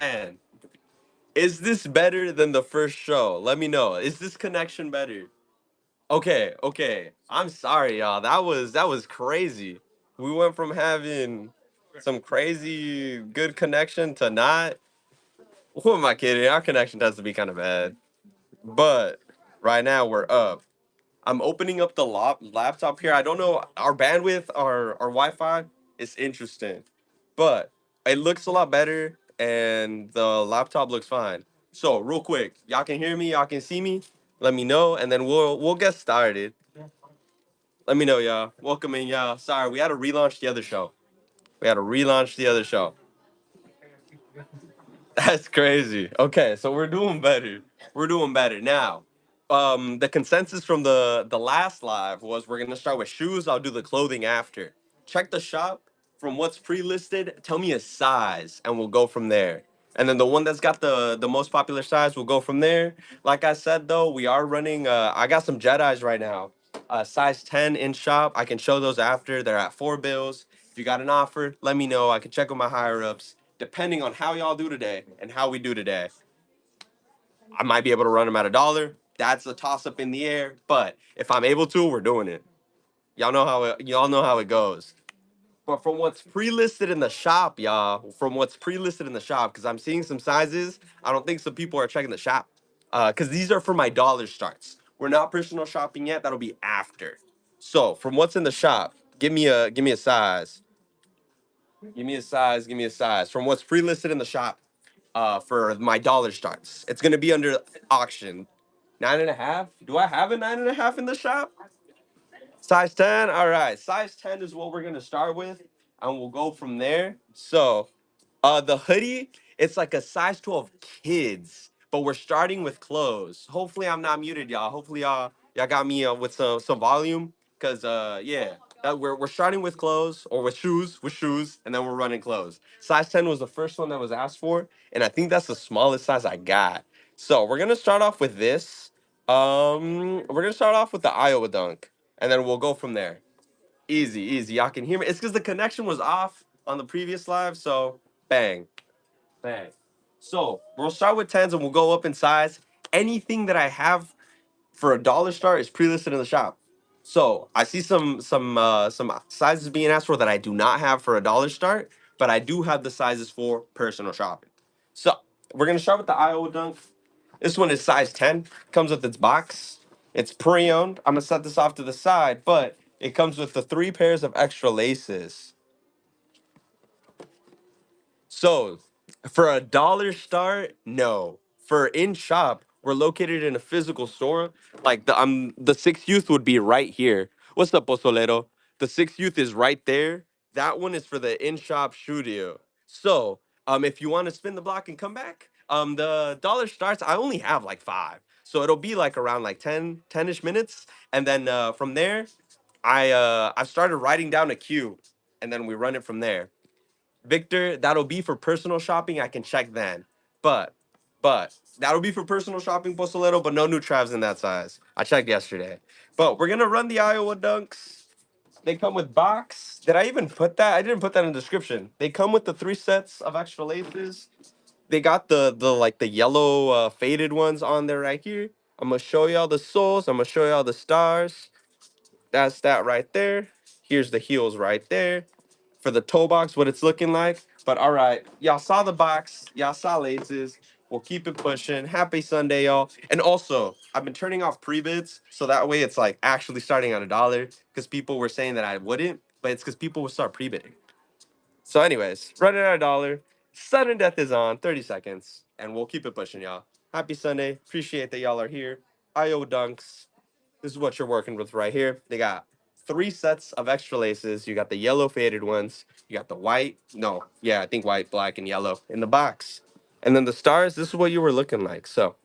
Man, is this better than the first show? Let me know. Is this connection better? Okay, okay. I'm sorry, y'all. That was crazy. We went from having some crazy good connection to not. Who am I kidding? Our connection tends to be kind of bad. But right now we're up. I'm opening up the laptop here. I don't know our bandwidth, our Wi-Fi is interesting, but it looks a lot better, and the laptop looks fine. So real quick, y'all can hear me, y'all can see me. Let me know, and then we'll get started. Let me know, y'all. Welcome in, y'all. Sorry, we had to relaunch the other show. We had to relaunch the other show. That's crazy. Okay, so we're doing better. We're doing better now. The consensus from the last live was we're gonna start with shoes. I'll do the clothing after. Check the shop from what's pre-listed. Tell me a size, and we'll go from there. And then the one that's got the most popular size, we'll go from there. Like I said though, we are running. I got some Jedi's right now. Size 10 in shop. I can show those after. They're at 4 bills. If you got an offer, let me know. I can check with my higher ups. Depending on how y'all do today and how we do today, I might be able to run them at $1. That's a toss up in the air. But if I'm able to, we're doing it. Y'all know how it goes. But from what's pre-listed in the shop, y'all, from what's pre-listed in the shop, because I'm seeing some sizes, I don't think some people are checking the shop. Because these are for my dollar starts. We're not personal shopping yet. That'll be after. So from what's in the shop, give me a size. Give me a size. Give me a size. From what's pre-listed in the shop, for my dollar starts. It's gonna be under auction. 9.5. Do I have a 9.5 in the shop? Size 10. All right. Size 10 is what we're gonna start with, and we'll go from there. So the hoodie, it's like a size 12 kids, but we're starting with clothes. Hopefully, I'm not muted, y'all. Hopefully, y'all got me with some volume, cause yeah, we're starting with clothes or with shoes, and then we're running clothes. Size 10 was the first one that was asked for, and I think that's the smallest size I got. So we're gonna start off with this. We're gonna start off with the Iowa Dunk, and then we'll go from there. Easy, easy. Y'all can hear me. It's because the connection was off on the previous live, so bang. Bang. So we'll start with tens and we'll go up in size. Anything that I have for $1 start is pre-listed in the shop. So I see some sizes being asked for that I do not have for $1 start, but I do have the sizes for personal shopping. So we're gonna start with the Iowa Dunk. This one is size 10. Comes with its box. It's pre-owned. I'm gonna set this off to the side, but it comes with the 3 pairs of extra laces. So, for $1 start, no. For in shop, we're located in a physical store. Like the sixth youth would be right here. What's up, Pozolero? The sixth youth is right there. That one is for the in shop studio. So, if you want to spin the block and come back, the dollar starts. I only have like 5, so it'll be like around like 10-ish minutes, and then from there, I've started writing down a queue, and then we run it from there. Victor, that'll be for personal shopping. I can check then. But, but that'll be for personal shopping, Postoletto, but no new travs in that size. I checked yesterday. But we're gonna run the Iowa Dunks. They come with box. Did I even put that? I didn't put that in the description. They come with the 3 sets of extra laces. They got the yellow faded ones on there right here. I'm gonna show y'all the soles. I'm gonna show y'all the stars. That's that right there. Here's the heels right there for the toe box, what it's looking like. But all right, y'all saw the box, y'all saw laces. We'll keep it pushing. Happy Sunday, y'all. And also, I've been turning off pre-bids so that way it's like actually starting at $1 because people were saying that I wouldn't, but it's because people would start pre-bidding. So, anyways, running at $1. Sudden death is on 30 seconds, and we'll keep it pushing, y'all. Happy Sunday. Appreciate that y'all are here. IO Dunks. This is what you're working with right here. They got 3 sets of extra laces. You got the yellow faded ones. You got the white. No, yeah, I think white, black, and yellow in the box. And then the stars, this is what you were looking like. So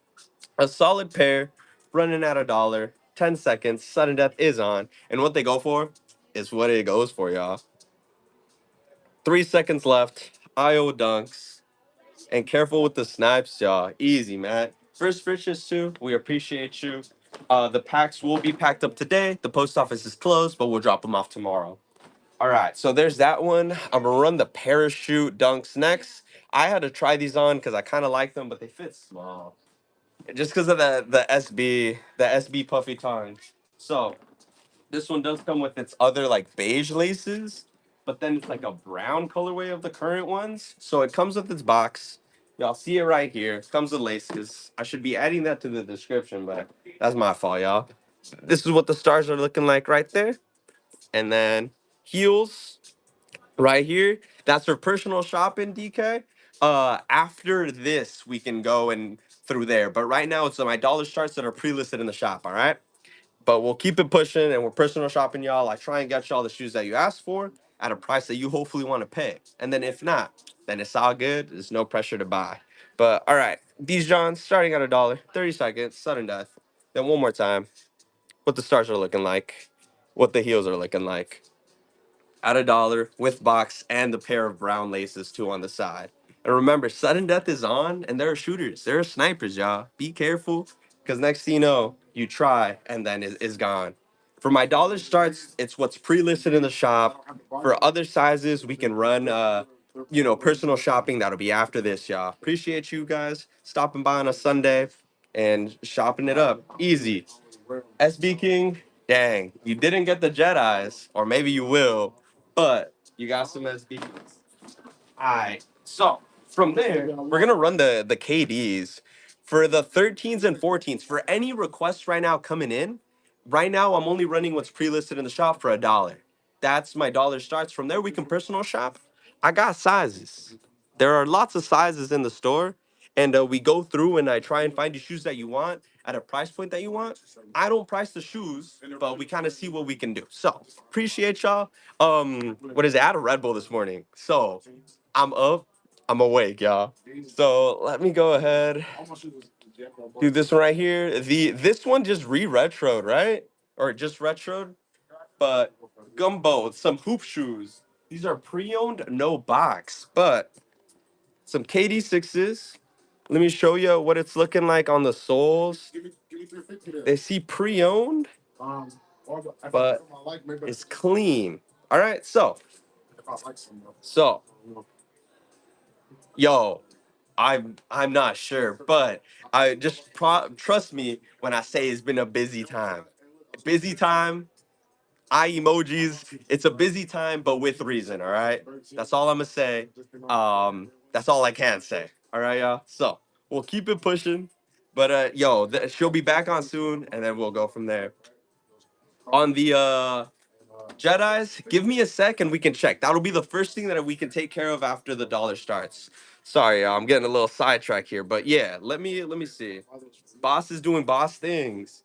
a solid pair running at $1. 10 seconds. Sudden death is on. And what they go for is what it goes for, y'all. 3 seconds left. IO dunks. And careful with the snipes, y'all. Easy, man. First purchase too. We appreciate you. The packs will be packed up today. The post office is closed, but we'll drop them off tomorrow. All right, so there's that one. I'm gonna run the parachute dunks next. I had to try these on because I kind of like them, but they fit small. Just because of the SB puffy tongue. So this one does come with its other like beige laces, but then it's like a brown colorway of the current ones. So it comes with its box. Y'all see it right here. It comes with laces. I should be adding that to the description, but that's my fault, y'all. This is what the stars are looking like right there. And then heels right here. That's for personal shopping, DK. After this, we can go and through there. But right now, it's my dollar starts that are pre-listed in the shop. All right. But we'll keep it pushing, and we're personal shopping, y'all. I try and get y'all the shoes that you asked for at a price that you hopefully want to pay. And then if not, then it's all good. There's no pressure to buy. But all right, these Johns starting at $1, 30 seconds, sudden death. Then one more time, what the stars are looking like, what the heels are looking like at $1 with box and the pair of brown laces too on the side. And remember, sudden death is on, and there are shooters, there are snipers, y'all. Be careful, because next thing you know, you try and then it's gone. For my dollar starts, it's what's pre-listed in the shop. For other sizes, we can run personal shopping. That'll be after this, y'all. Appreciate you guys stopping by on a Sunday and shopping it up. Easy. SB King, dang, you didn't get the Jedi's, or maybe you will, but you got some SB. All right. So from there, we're gonna run the KDs for the 13s and 14s. For any requests right now coming in, right now I'm only running what's pre-listed in the shop for $1. That's my dollar starts. From there, we can personal shop. I got sizes. There are lots of sizes in the store, and we go through and I try and find you shoes that you want at a price point that you want. I don't price the shoes, but we kind of see what we can do. So appreciate y'all. What is it? I had a Red Bull this morning, so I'm up. I'm awake, y'all. So let me go ahead. Do this one right here. This one just re-retroed, right? Or just retroed, but gumbo, some hoop shoes. These are pre-owned, no box, but some KD6s. Let me show you what it's looking like on the soles. They see pre-owned, but it's clean. All right, so yo, I'm not sure, but I just trust me when I say it's been a busy time. Busy time. Eye emojis. It's a busy time, but with reason. All right. That's all I'm gonna say. That's all I can say. All right, y'all. So we'll keep it pushing. But she'll be back on soon, and then we'll go from there. On the Jedi's, give me a sec and we can check. That'll be the first thing that we can take care of after the dollar starts. Sorry, I'm getting a little sidetracked here, but yeah, let me see. Boss is doing boss things.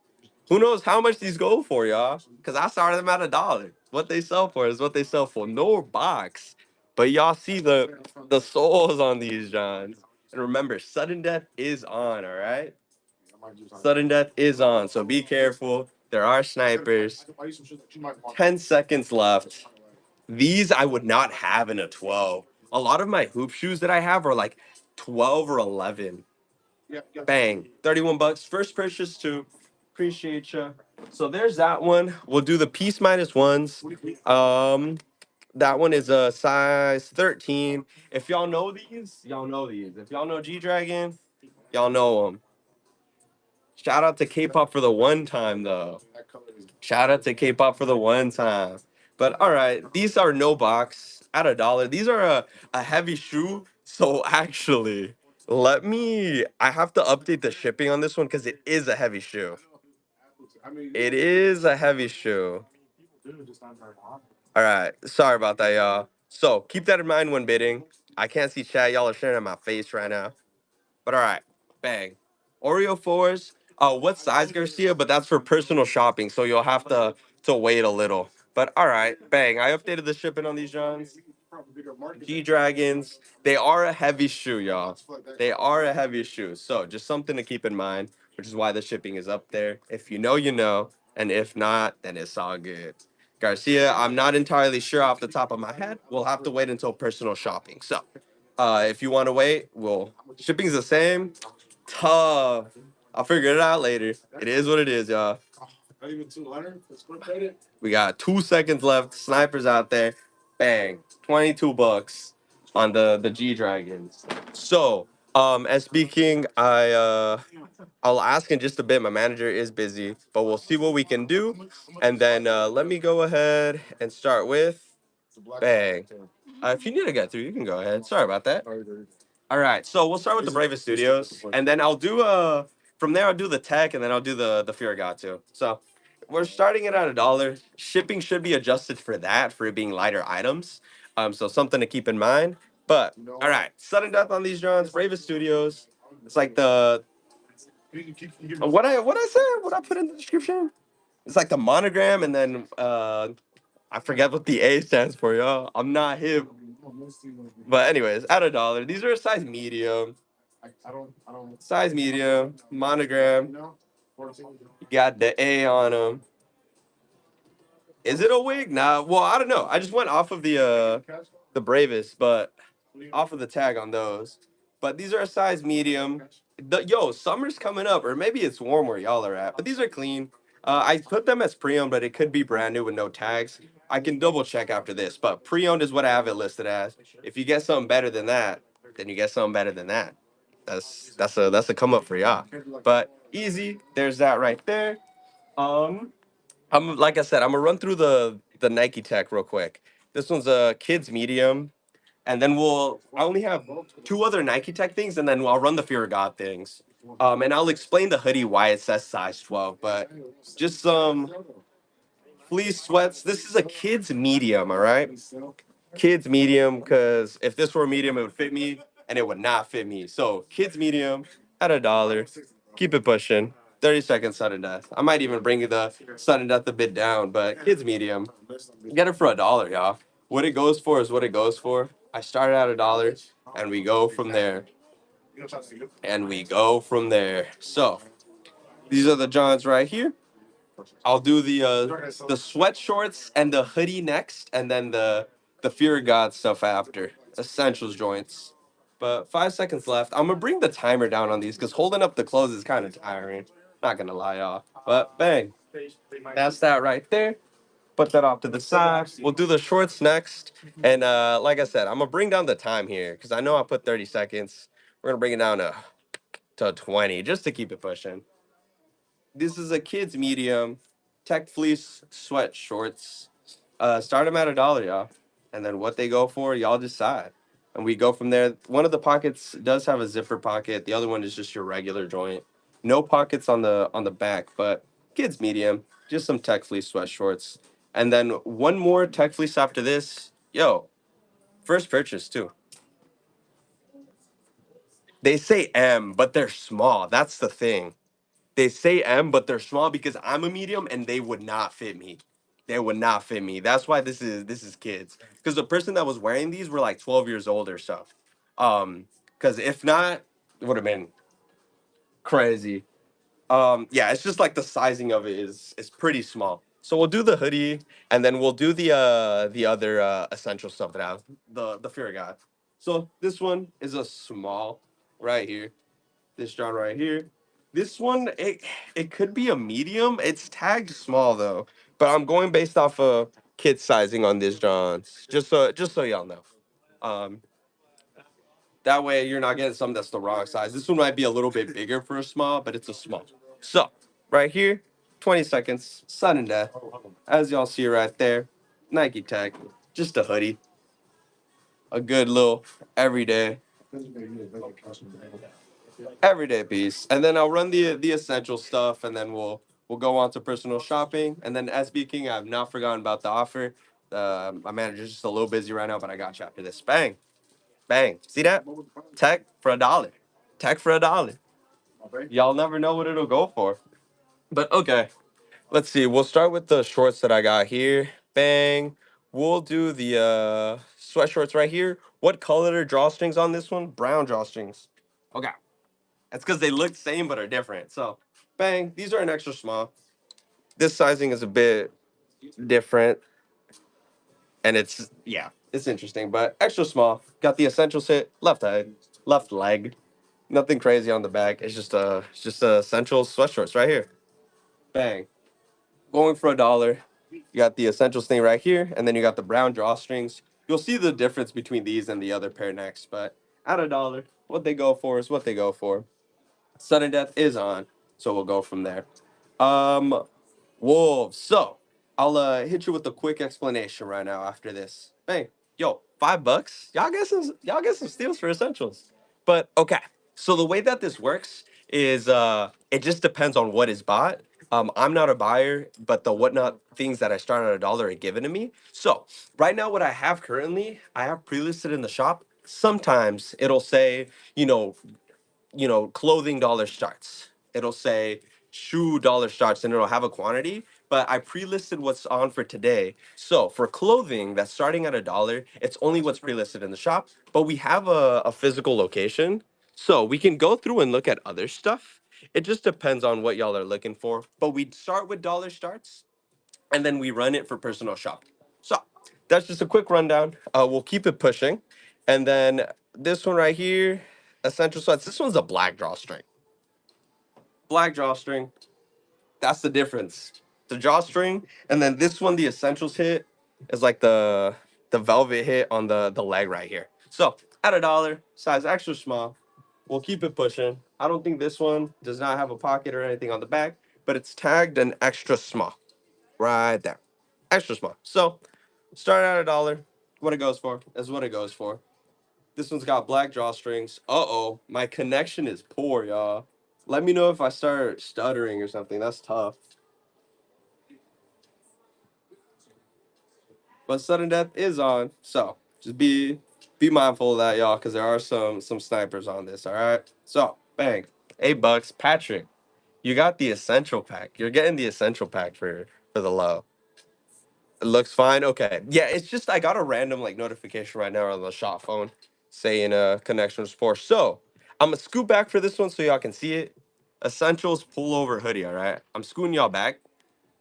Who knows how much these go for, y'all? Because I started them at $1. What they sell for is what they sell for. No box. But y'all see the souls on these Johns. And remember, sudden death is on, all right? Sudden death is on, so be careful. There are snipers. 10 seconds left. These I would not have in a 12. A lot of my hoop shoes that I have are like 12 or 11. Bang. 31 bucks. First purchase too. Appreciate you. So there's that one. We'll do the piece minus ones. Um, that one is a size 13. If y'all know these, y'all know these. If y'all know G Dragon, y'all know them. Shout out to K-pop for the one time though. Shout out to K-pop for the one time. But all right, these are no box at $1. These are a heavy shoe. So actually, I have to update the shipping on this one because it is a heavy shoe. It is a heavy shoe. All right. Sorry about that, y'all. So keep that in mind when bidding. I can't see chat. Y'all are sharing at my face right now. But all right, bang. Oreo fours. What size Garcia? But that's for personal shopping, so you'll have to wait a little. But all right, bang. I updated the shipping on these Johns. G Dragons. They are a heavy shoe, y'all. They are a heavy shoe. So just something to keep in mind, which is why the shipping is up there. If you know, you know, and if not, then it's all good. Garcia, I'm not entirely sure off the top of my head. We'll have to wait until personal shopping. So, if you want to wait, shipping's the same. Tough. I'll figure it out later. It is what it is, y'all. We got 2 seconds left. Snipers out there. Bang. 22 bucks. on the G Dragons. So, as speaking, I'll ask in just a bit. My manager is busy, but we'll see what we can do. And then let me go ahead and start with bang. If you need to get through, you can go ahead. Sorry about that. All right, so we'll start with the Bravest Studios, and then I'll do from there I'll do the tech, and then I'll do the Fear of God too. So we're starting it at $1. Shipping should be adjusted for that, for it being lighter items. So something to keep in mind. But all right, sudden death on these drones, Bravest Studios. It's like the what I said, what I put in the description. It's like the monogram, and then I forget what the A stands for, y'all. I'm not hip. But anyways, at $1, these are a size medium. Size medium, monogram. You got the A on them. Is it a wig? Nah. Well, I don't know. I just went off of the Bravest, but off of the tag on those. But these are a size medium. Summer's coming up, or maybe it's warm where y'all are at. But these are clean. I put them as pre-owned, but it could be brand new with no tags. I can double check after this, but pre-owned is what I have it listed as. If you get something better than that, then you get something better than that. That's a come up for y'all. But easy. There's that right there. Um, I'm like I said, I'm gonna run through the Nike Tech real quick. This one's a kids medium, and then I only have two other Nike Tech things, and then I'll run the Fear of God things. And I'll explain the hoodie why it says size 12, but just some fleece sweats. This is a kids medium, all right? Kids medium, because if this were a medium, it would fit me, and it would not fit me. So kids medium at $1. Keep it pushing. 30 seconds sudden death. I might even bring the sudden death a bit down, but kids medium. Get it for $1, y'all. What it goes for is what it goes for. I started at $1, and we go from there. And we go from there. So these are the Johns right here. I'll do the sweat shorts and the hoodie next, and then the Fear of God stuff after. Essentials joints. But 5 seconds left. I'm gonna bring the timer down on these because holding up the clothes is kind of tiring. Not gonna lie, y'all. But bang, that's that right there. Put that off to the side. We'll do the shorts next. And like I said, I'm gonna bring down the time here because I know I put 30 seconds. We're gonna bring it down to 20 just to keep it pushing. This is a kid's medium, tech fleece sweat shorts. Start them at $1, y'all, and then what they go for, y'all decide, and we go from there. One of the pockets does have a zipper pocket. The other one is just your regular joint. No pockets on the back, but kids medium, just some tech fleece sweat shorts, and then one more tech fleece after this. Yo, first purchase too. They say M, but they're small. That's the thing. They say M, but they're small because I'm a medium and they would not fit me. They would not fit me. That's why this is kids. Because the person that was wearing these were like 12 years old or so. Because if not, it would have been crazy. Yeah, it's just like the sizing of it is pretty small. So we'll do the hoodie, and then we'll do the other essential stuff now. The Fear of God. So this one is a small right here. This John right here. This one, it could be a medium. It's tagged small though, but I'm going based off of kid sizing on this Johns. Just so y'all know. Um, that way you're not getting something that's the wrong size. This one might be a little bit bigger for a small, but it's a small. So right here, 20 seconds, sudden death. As y'all see right there, Nike tag, just a hoodie, a good little everyday everyday piece, and then I'll run the essential stuff, and then we'll go on to personal shopping, and then as speaking, I've not forgotten about the offer. My manager's just a little busy right now, but I got you after this. Bang, bang. See that? Tech for $1. Tech for $1. Y'all never know what it'll go for. But okay, let's see. We'll start with the shorts that I got here. Bang. We'll do the sweat shorts right here. What color are drawstrings on this one? Brown drawstrings. Okay. That's because they look the same but are different. So, bang, these are an extra small. This sizing is a bit different, and it's interesting, but extra small. Got the essentials hit, left head, left leg. Nothing crazy on the back. It's just a essential sweatshorts right here. Bang. Going for $1. You got the essentials thing right here, and then you got the brown drawstrings. You'll see the difference between these and the other pair next, but at a dollar, what they go for is what they go for. Sudden death is on, so we'll go from there. Um, Wolves. So I'll hit you with a quick explanation right now after this. Bang. Yo, $5. Y'all get some steals for essentials. But okay. So the way that this works is it just depends on what is bought. I'm not a buyer, but the whatnot things that I start at a dollar are given to me. So right now, what I have currently, I have pre-listed in the shop. Sometimes it'll say, you know, clothing dollar starts. It'll say shoe dollar starts and it'll have a quantity, but I pre-listed what's on for today. So for clothing that's starting at a dollar, it's only what's pre-listed in the shop, but we have a physical location. So we can go through and look at other stuff. It just depends on what y'all are looking for. But we start with dollar starts and then we run it for personal shopping. So that's just a quick rundown. We'll keep it pushing. And then this one right here, essential sweats. This one's a black drawstring. Black drawstring. That's the difference. The drawstring, and then this one, the essentials hit, is like the velvet hit on the leg right here. So at a dollar, size extra small. We'll keep it pushing. I don't think this one does not have a pocket or anything on the back, but it's tagged an extra small right there. Extra small. So start at a dollar. What it goes for is what it goes for. This one's got black drawstrings. Uh-oh, my connection is poor, y'all. Let me know if I start stuttering or something. That's tough. But sudden death is on, so just be mindful of that, y'all, because there are some snipers on this. All right. So bang, $8. Patrick, you got the essential pack. You're getting the essential pack for the low. It looks fine. Okay. Yeah, it's just I got a random like notification right now on the shop phone saying connection was poor. So I'm gonna scoot back for this one so y'all can see it. Essentials pullover hoodie. All right. I'm scooting y'all back.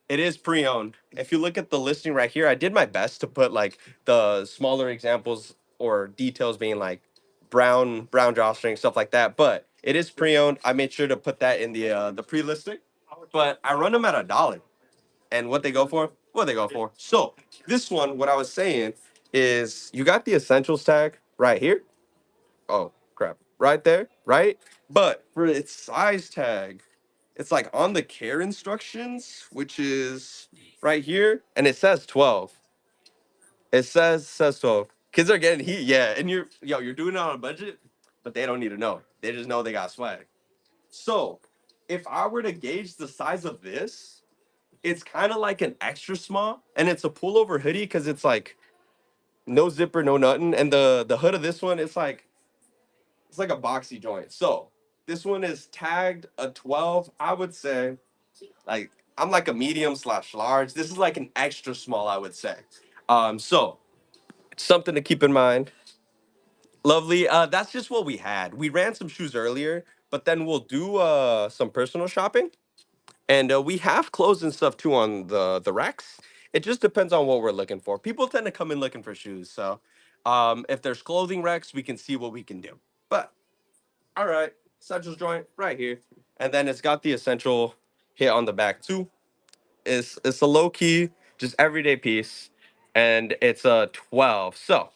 It is pre-owned. If you look at the listing right here, I did my best to put like the smaller examples or details being like brown drawstring stuff like that. But it is pre-owned. I made sure to put that in the pre-listing. But I run them at a dollar, and what they go for, what they go for. So this one, what I was saying is, you got the essentials tag right here. Oh crap, right there, right? But for its size tag, it's like on the care instructions, which is right here, and it says 12. It says 12. Kids are getting heat, yeah. And you're doing it on a budget, but they don't need to know. They just know they got swag. So if I were to gauge the size of this, it's kind of like an extra small, and it's a pullover hoodie because it's like no zipper, no nothing. And the hood of this one, it's like a boxy joint. So this one is tagged a 12. I would say like I'm like a medium slash large. This is like an extra small, I would say. So something to keep in mind. Lovely. That's just what we had. We ran some shoes earlier, but then we'll do some personal shopping, and we have clothes and stuff too on the racks. It just depends on what we're looking for. People tend to come in looking for shoes, so if there's clothing racks, we can see what we can do. But all right, essentials joint right here, and then it's got the essential hit on the back too. It's a low key, just everyday piece, and it's a 12. So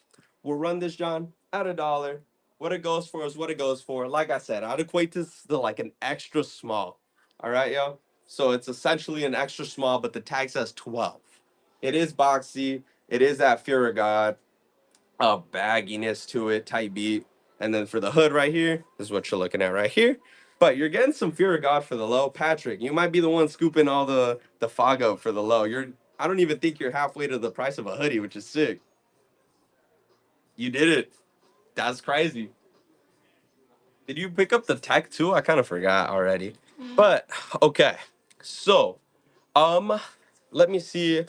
we'll run this, John, at a dollar. What it goes for is what it goes for. Like I said, I'd equate this to like an extra small. All right, yo. So it's essentially an extra small, but the tag says 12. It is boxy. It is that fear of God bagginess to it, tight beat. And then for the hood right here, this is what you're looking at right here. But you're getting some fear of God for the low. Patrick, you might be the one scooping all the fog out for the low. I don't even think you're halfway to the price of a hoodie, which is sick. You did it. That's crazy. Did you pick up the tech too? I kind of forgot already. But okay. So, um, let me see.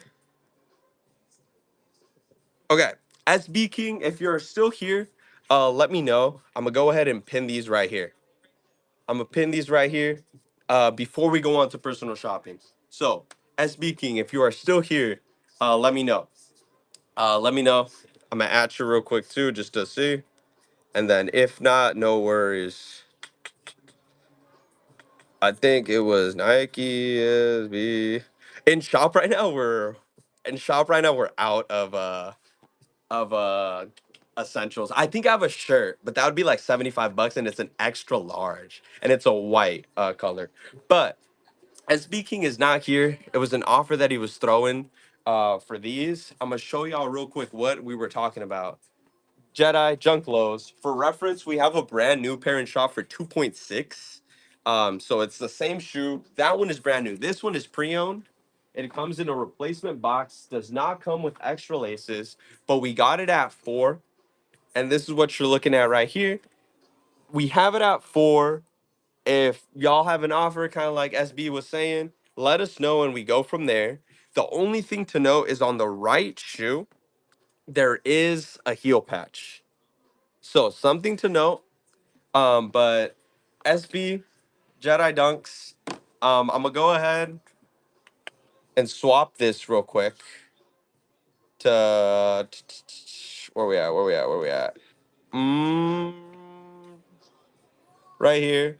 Okay. SB King, if you're still here, let me know. I'm gonna go ahead and pin these right here. I'm gonna pin these right here before we go on to personal shopping. So, SB King, if you are still here, let me know. Let me know. I'm gonna add you real quick too, just to see. And then if not, no worries. I think it was Nike SB. In shop right now, we're out of of essentials. I think I have a shirt, but that would be like 75 bucks and it's an extra large and it's a white color. But SB King is not here. It was an offer that he was throwing for these. I'm gonna show y'all real quick what we were talking about. Jedi junk lows. For reference, we have a brand new pair in shop for 2.6. So it's the same shoe. That one is brand new. This one is pre-owned. It comes in a replacement box. Does not come with extra laces, but we got it at 4. And this is what you're looking at right here. We have it at 4. If y'all have an offer, kind of like SB was saying, let us know and we go from there. The only thing to note is on the right shoe, there is a heel patch. So something to note. But SB Jedi Dunks. I'm gonna go ahead and swap this real quick to where we at? Where we at? Where we at? Mm, right here.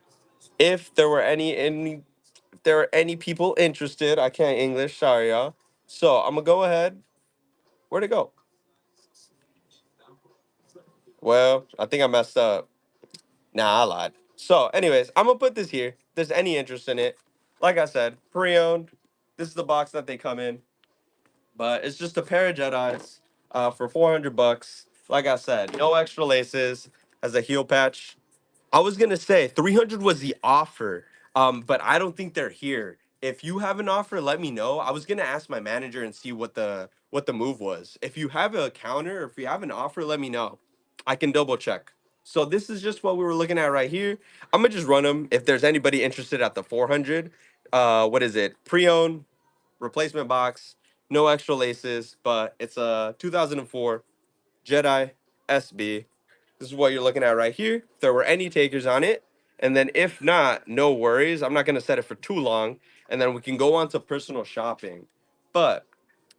If there were any if there are any people interested, I can't English, sorry y'all. So I'm gonna go ahead. Where'd it go? Well, I think I messed up. Nah, I lied. So, anyways, I'm gonna put this here. If there's any interest in it, like I said, pre-owned. This is the box that they come in, but it's just a pair of Jedi's for 400 bucks. Like I said, no extra laces. Has a heel patch. I was gonna say 300 was the offer, but I don't think they're here. If you have an offer, let me know. I was gonna ask my manager and see what the move was. If you have a counter or if you have an offer, let me know. I can double check. So this is just what we were looking at right here. I'm gonna just run them. If there's anybody interested at the 400, what is it? Pre-owned, replacement box, no extra laces, but it's a 2004 Jedi SB. This is what you're looking at right here. If there were any takers on it, and then if not, no worries. I'm not going to set it for too long, and then we can go on to personal shopping. But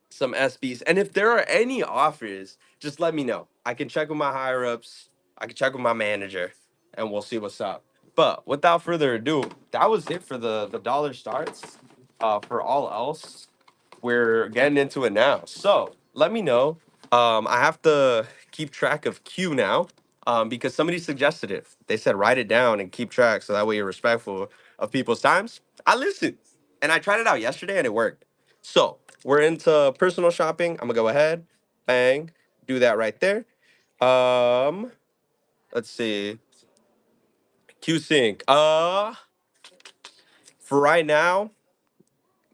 some SBs, and if there are any offers, just let me know. I can check with my higher ups. I can check with my manager, and we'll see what's up. But without further ado, that was it for the dollar starts. For all else, we're getting into it now. So let me know. I have to keep track of Q now because somebody suggested it. They said write it down and keep track so that way you're respectful of people's times. I listened and I tried it out yesterday and it worked. So we're into personal shopping. I'm gonna go ahead, bang, do that right there. Um, let's see. Q Sync. For right now,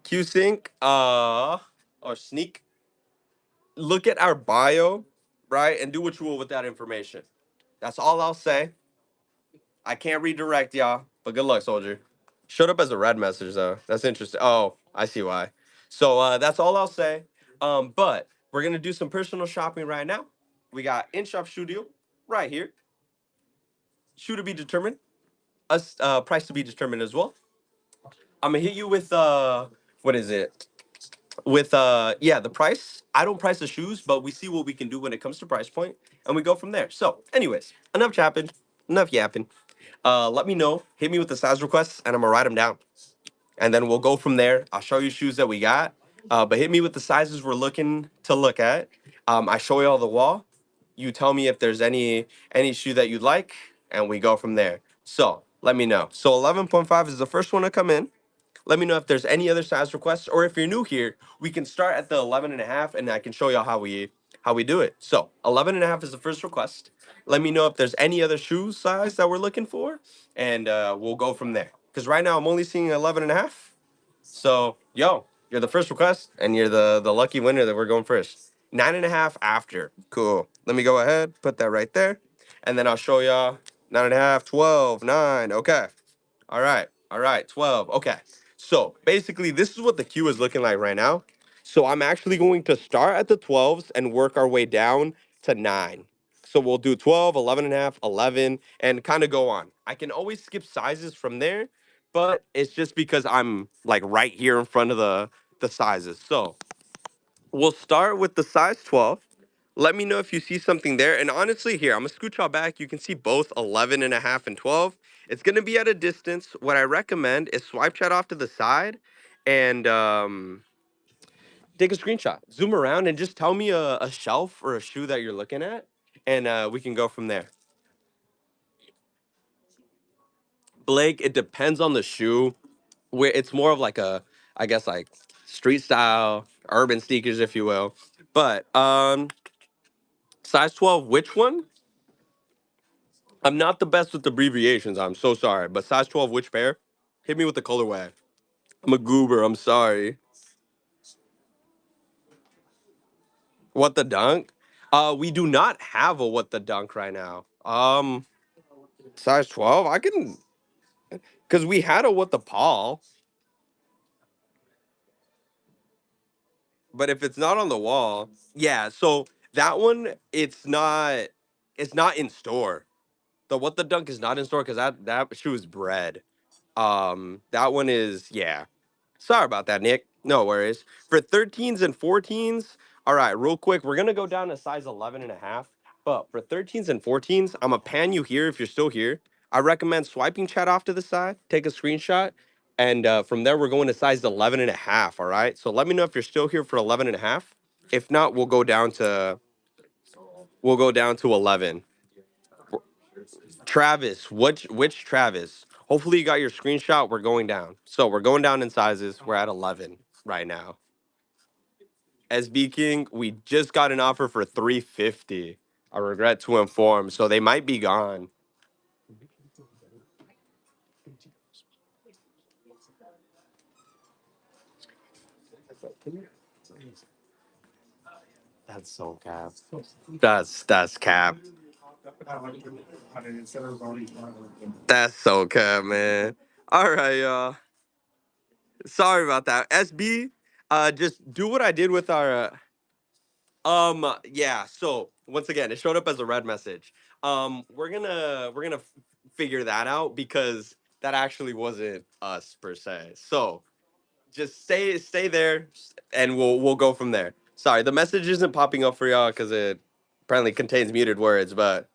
Q Sync. Or Sneak, look at our bio, right, and do what you will with that information. That's all I'll say. I can't redirect y'all, but good luck, soldier. Showed up as a red message though. That's interesting. Oh, I see why. So that's all I'll say. But we're gonna do some personal shopping right now. We got in-shop shoe deal right here. Shoe to be determined. Us price to be determined as well. I'm gonna hit you with what is it? With yeah, the price. I don't price the shoes, but we see what we can do when it comes to price point, and we go from there. So, anyways, enough chapping, enough yapping. Let me know. Hit me with the size requests, and I'm gonna write them down, and then we'll go from there. I'll show you shoes that we got, but hit me with the sizes we're looking to look at. I show you all the wall. You tell me if there's any shoe that you'd like, and we go from there. So let me know. So 11.5 is the first one to come in. Let me know if there's any other size requests, or if you're new here, we can start at the 11 and a half, and I can show y'all how we do it. So 11 and a half is the first request. Let me know if there's any other shoe size that we're looking for, and we'll go from there. Because right now I'm only seeing 11 and a half. So, yo, you're the first request, and you're the lucky winner that we're going first. 9.5 after. Cool. Let me go ahead, put that right there, and then I'll show y'all 9.5, 12, 9. Okay. All right. All right. 12. Okay. So basically, this is what the queue is looking like right now. So I'm actually going to start at the 12s and work our way down to 9. So we'll do 12, 11 and a half, 11, and kind of go on. I can always skip sizes from there, but it's just because I'm like right here in front of the sizes. So we'll start with the size 12. Let me know if you see something there. And honestly, here, I'm going to scoot y'all back. You can see both 11 and a half and 12. It's going to be at a distance. What I recommend is swipe chat off to the side and Take a screenshot, zoom around, and just tell me a shelf or a shoe that you're looking at, and we can go from there. Blake, it depends on the shoe. Where it's more of like a, I guess like street style, urban sneakers, if you will. But size 12, which one? I'm not the best with abbreviations. I'm so sorry. But size 12, which pair? Hit me with the colorway. I'm a goober. I'm sorry. What the dunk? We do not have a what the dunk right now. Size 12. I can, because we had a what the Paul. But if it's not on the wall, yeah. So that one, it's not in store. The what the dunk is not in store because that shoe is bred. That one is, yeah. Sorry about that, Nick. No worries. For 13s and 14s, all right, real quick, we're gonna go down to size 11 and a half. But for 13s and 14s, I'm gonna pan you here if you're still here. I recommend swiping chat off to the side, take a screenshot, and from there we're going to size 11 and a half. All right. So let me know if you're still here for 11 and a half. If not, we'll go down to 11. Travis, which Travis? Hopefully you got your screenshot. We're going down. So we're going down in sizes. We're at 11 right now. SB King, we just got an offer for 350. I regret to inform. So they might be gone. That's so cap. That's cap. That's so cap, man. All right, y'all. Sorry about that. SB, just do what I did with our yeah, so once again, it showed up as a red message. We're gonna figure that out because that actually wasn't us per se. So just stay there and we'll go from there. Sorry, the message isn't popping up for y'all because it apparently contains muted words, but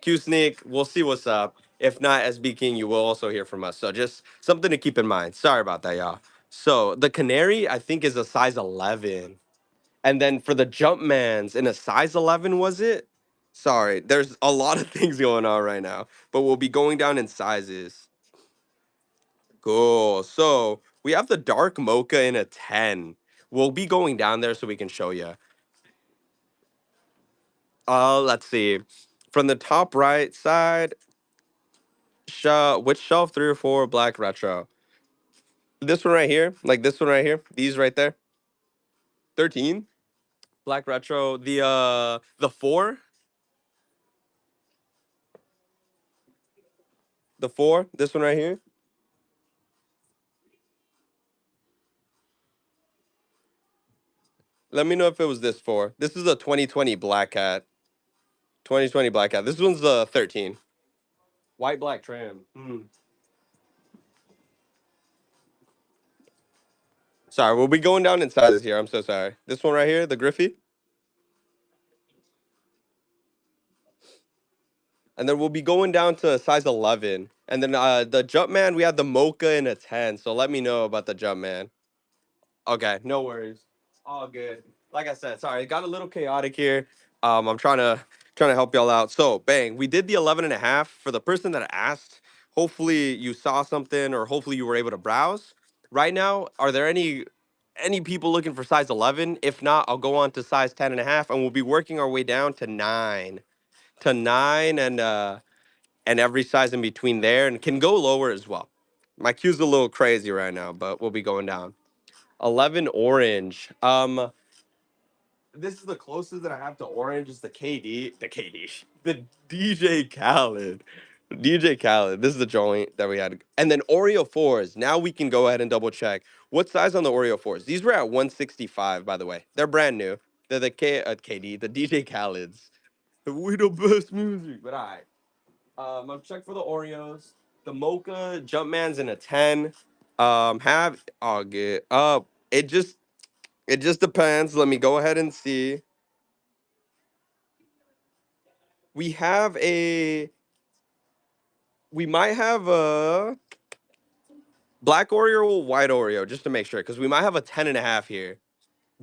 Q Sneak, we'll see what's up. If not, SB King, you will also hear from us. So just something to keep in mind. Sorry about that, y'all. So the Canary, I think, is a size 11. And then for the Jumpmans in a size 11, was it? Sorry, there's a lot of things going on right now, but we'll be going down in sizes. Cool. So we have the dark mocha in a 10. We'll be going down there so we can show you. Let's see. From the top right side, which shelf? 3 or 4, black retro. This one right here, like this one right here, these right there. 13, black retro. The 4, the 4, this one right here. Let me know if it was this 4. This is a 2020 black cat. 2020 black cat. This one's the 13. White black tram. Sorry, we'll be going down in sizes here. I'm so sorry. This one right here, the Griffey. And then we'll be going down to size 11. And then the Jumpman, we have the Mocha in a 10. So let me know about the Jumpman. Okay, no worries. All good. Like I said, sorry, it got a little chaotic here. I'm trying to help y'all out. So, bang, we did the 11 and a half. For the person that asked, hopefully you saw something or hopefully you were able to browse. Right now, are there any people looking for size 11? If not, I'll go on to size 10 and a half and we'll be working our way down to 9. To 9 and every size in between there and can go lower as well. My queue's a little crazy right now, but we'll be going down. 11 orange. This is the closest that I have to orange is the DJ Khaled. DJ Khaled. This is the joint that we had. And then Oreo 4s. Now we can go ahead and double check. What size on the Oreo 4s? These were at 165, by the way. They're brand new. They're the KD, the DJ Khaled's. We the best music. But all right. I've checked for the Oreos. The Mocha Jumpman's in a 10. Have I'll get it just depends. Let me go ahead and see. We have a we might have a black Oreo or white Oreo just to make sure because we might have a 10 and a half here.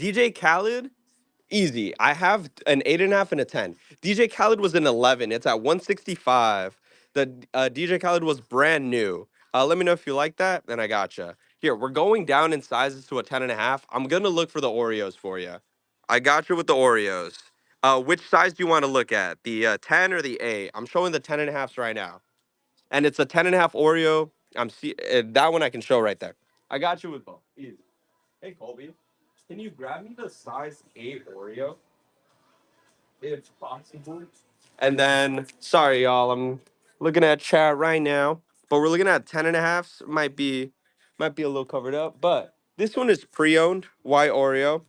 DJ Khaled, easy. I have an 8.5 and a 10. DJ Khaled was an 11. It's at 165. The DJ Khaled was brand new. Let me know if you like that, and I gotcha. Here, we're going down in sizes to a 10.5. I'm gonna look for the Oreos for you. I got you with the Oreos. Which size do you want to look at? The 10 or the 8? I'm showing the 10.5s right now. And it's a 10.5 Oreo. That one I can show right there. I got you with both. Easy. Hey, Colby, can you grab me the size 8 Oreo? If possible. And then, sorry, y'all, I'm looking at chat right now, but we're looking at 10.5s. Might be a little covered up, but this one is pre-owned. White Oreo.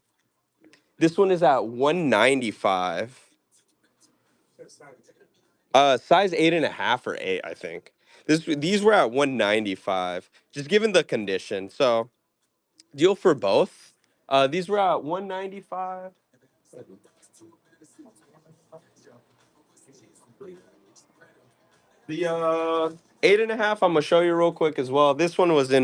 This one is at 195. Size 8.5 or 8, I think. These were at 195, just given the condition. So deal for both. These were at 195. The 8.5, I'm gonna show you real quick as well. This one was in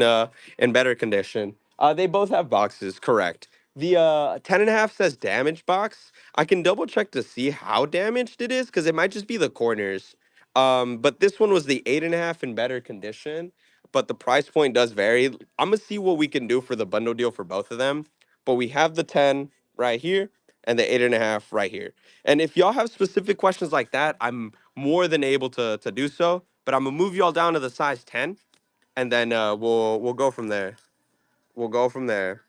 better condition. They both have boxes, correct. The 10.5 says damaged box. I can double check to see how damaged it is because it might just be the corners. But this one was the 8.5 in better condition, but the price point does vary. I'm gonna see what we can do for the bundle deal for both of them. But we have the 10 right here and the 8.5 right here. And if y'all have specific questions like that, I'm more than able to do so. But I'm gonna move y'all down to the size 10, and then we'll go from there. We'll go from there.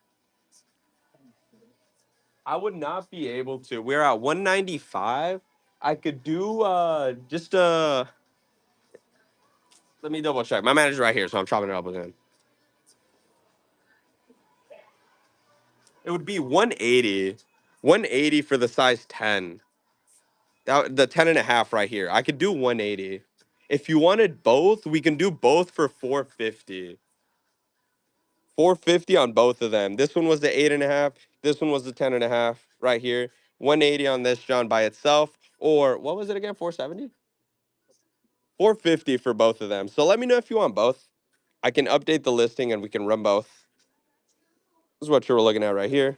I would not be able to. We're at 195. I could do just let me double check. My manager's right here, so I'm chopping it up with him. It would be 180. 180 for the size 10. The 10.5 right here. I could do 180. If you wanted both, we can do both for 450. 450 on both of them. This one was the 8.5. This one was the 10.5 right here. 180 on this John by itself. Or what was it again? 470? 450 for both of them. So let me know if you want both. I can update the listing and we can run both. This is what you were looking at right here.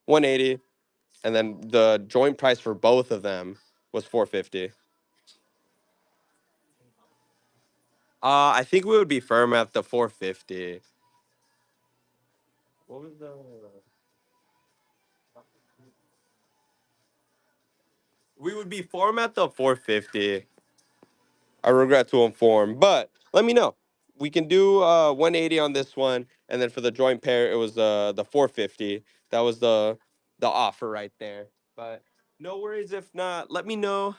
180. And then the joint price for both of them was 450. I think we would be firm at the 450. What was the We would be firm at the 450. I regret to inform, but let me know. We can do 180 on this one, and then for the joint pair, it was the 450. That was the offer right there. But no worries if not. Let me know.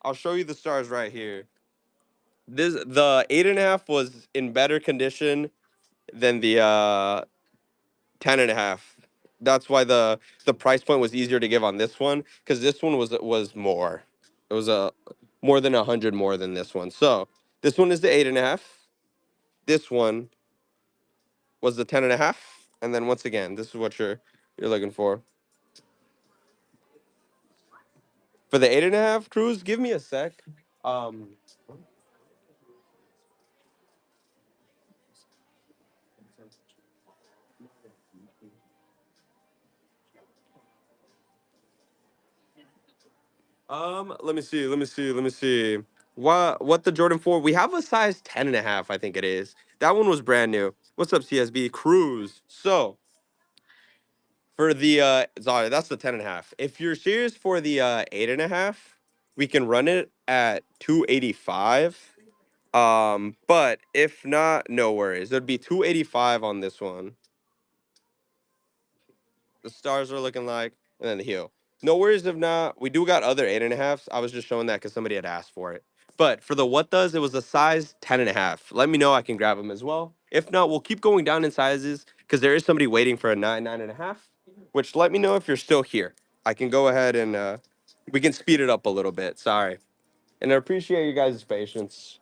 I'll show you the stars right here. The 8.5 was in better condition than the 10.5. That's why the price point was easier to give on this one because this one was more. It was a more than 100 more than this one. So this one is the 8.5. This one was the 10.5. And then once again, this is what you're looking for. For the 8.5 cruise, give me a sec. Um, let me see. What the Jordan 4? We have a size 10.5, I think it is. That one was brand new. What's up, CSB? Cruise. So for the sorry, that's the 10.5. If you're serious for the 8.5, we can run it at 285. But if not, no worries. It'd be 285 on this one. The stars are looking like, and then the heel. No worries if not. We do got other 8.5s. I was just showing that because somebody had asked for it. But for the what does, it was a size 10.5. Let me know. I can grab them as well. If not, we'll keep going down in sizes because there is somebody waiting for a 9.5, which let me know if you're still here. I can go ahead and we can speed it up a little bit. Sorry. And I appreciate you guys' patience.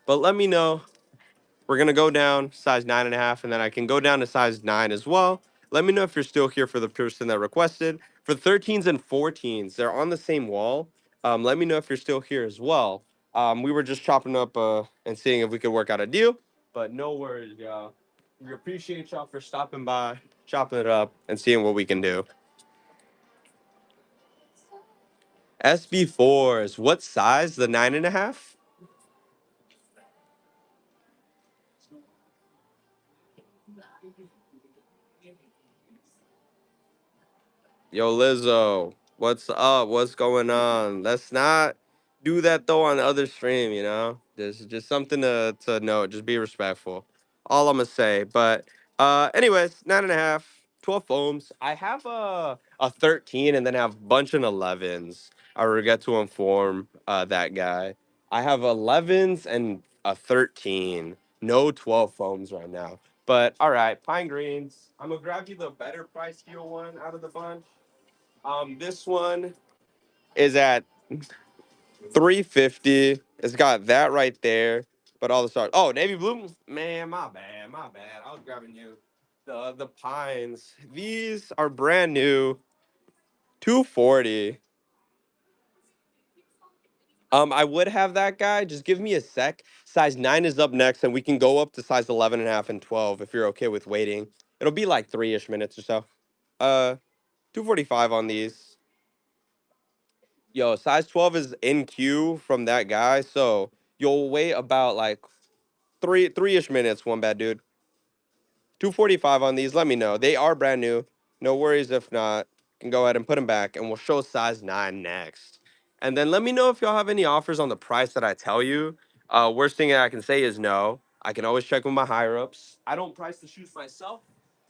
But let me know. We're gonna go down size 9.5, and then I can go down to size 9 as well. Let me know if you're still here for the person that requested. For 13s and 14s, they're on the same wall. Let me know if you're still here as well. We were just chopping up and seeing if we could work out a deal, but no worries, y'all. We appreciate y'all for stopping by, chopping it up, and seeing what we can do. SB4s, what size? The 9.5? Yo, Lizzo, what's up? What's going on? Let's not do that though on the other stream, you know? Just something to note. Just be respectful. All I'm gonna say. But anyways, 9.5, 12 foams. I have a 13 and then have a bunch of 11s. I regret to inform that guy. I have 11s and a 13. No 12 foams right now. But all right, pine greens. I'm gonna grab you the better price deal one out of the bunch. This one is at 350. It's got that right there, but all the stars. Oh, navy blue. Man, my bad. I was grabbing you. The pines. These are brand new. 240. I would have that guy. Just give me a sec. Size 9 is up next, and we can go up to size 11 and a half and 12 if you're okay with waiting. It'll be like 3-ish minutes or so. 245 on these. Yo, size 12 is in queue from that guy, so you'll wait about like three-ish minutes, one bad dude. 245 on these, let me know. They are brand new. No worries if not. Can go ahead and put them back, and we'll show size 9 next. And then let me know if y'all have any offers on the price that I tell you. Worst thing I can say is no. I can always check with my higher ups. I don't price the shoes myself.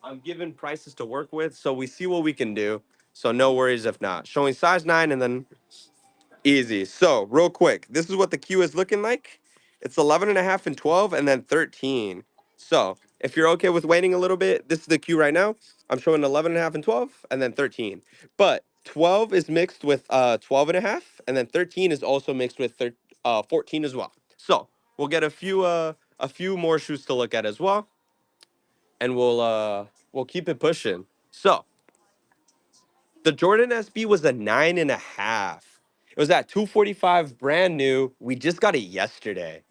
I'm given prices to work with, so we see what we can do. So no worries if not. Showing size 9 and then easy. So, real quick, this is what the queue is looking like. It's 11 and a half and 12 and then 13. So, if you're okay with waiting a little bit, this is the queue right now. I'm showing 11 and a half and 12 and then 13. But 12 is mixed with 12 and a half and then 13 is also mixed with 14 as well. So, we'll get a few more shoes to look at as well, and we'll keep it pushing. So, the Jordan SB was a 9.5. It was at 245 brand new. We just got it yesterday.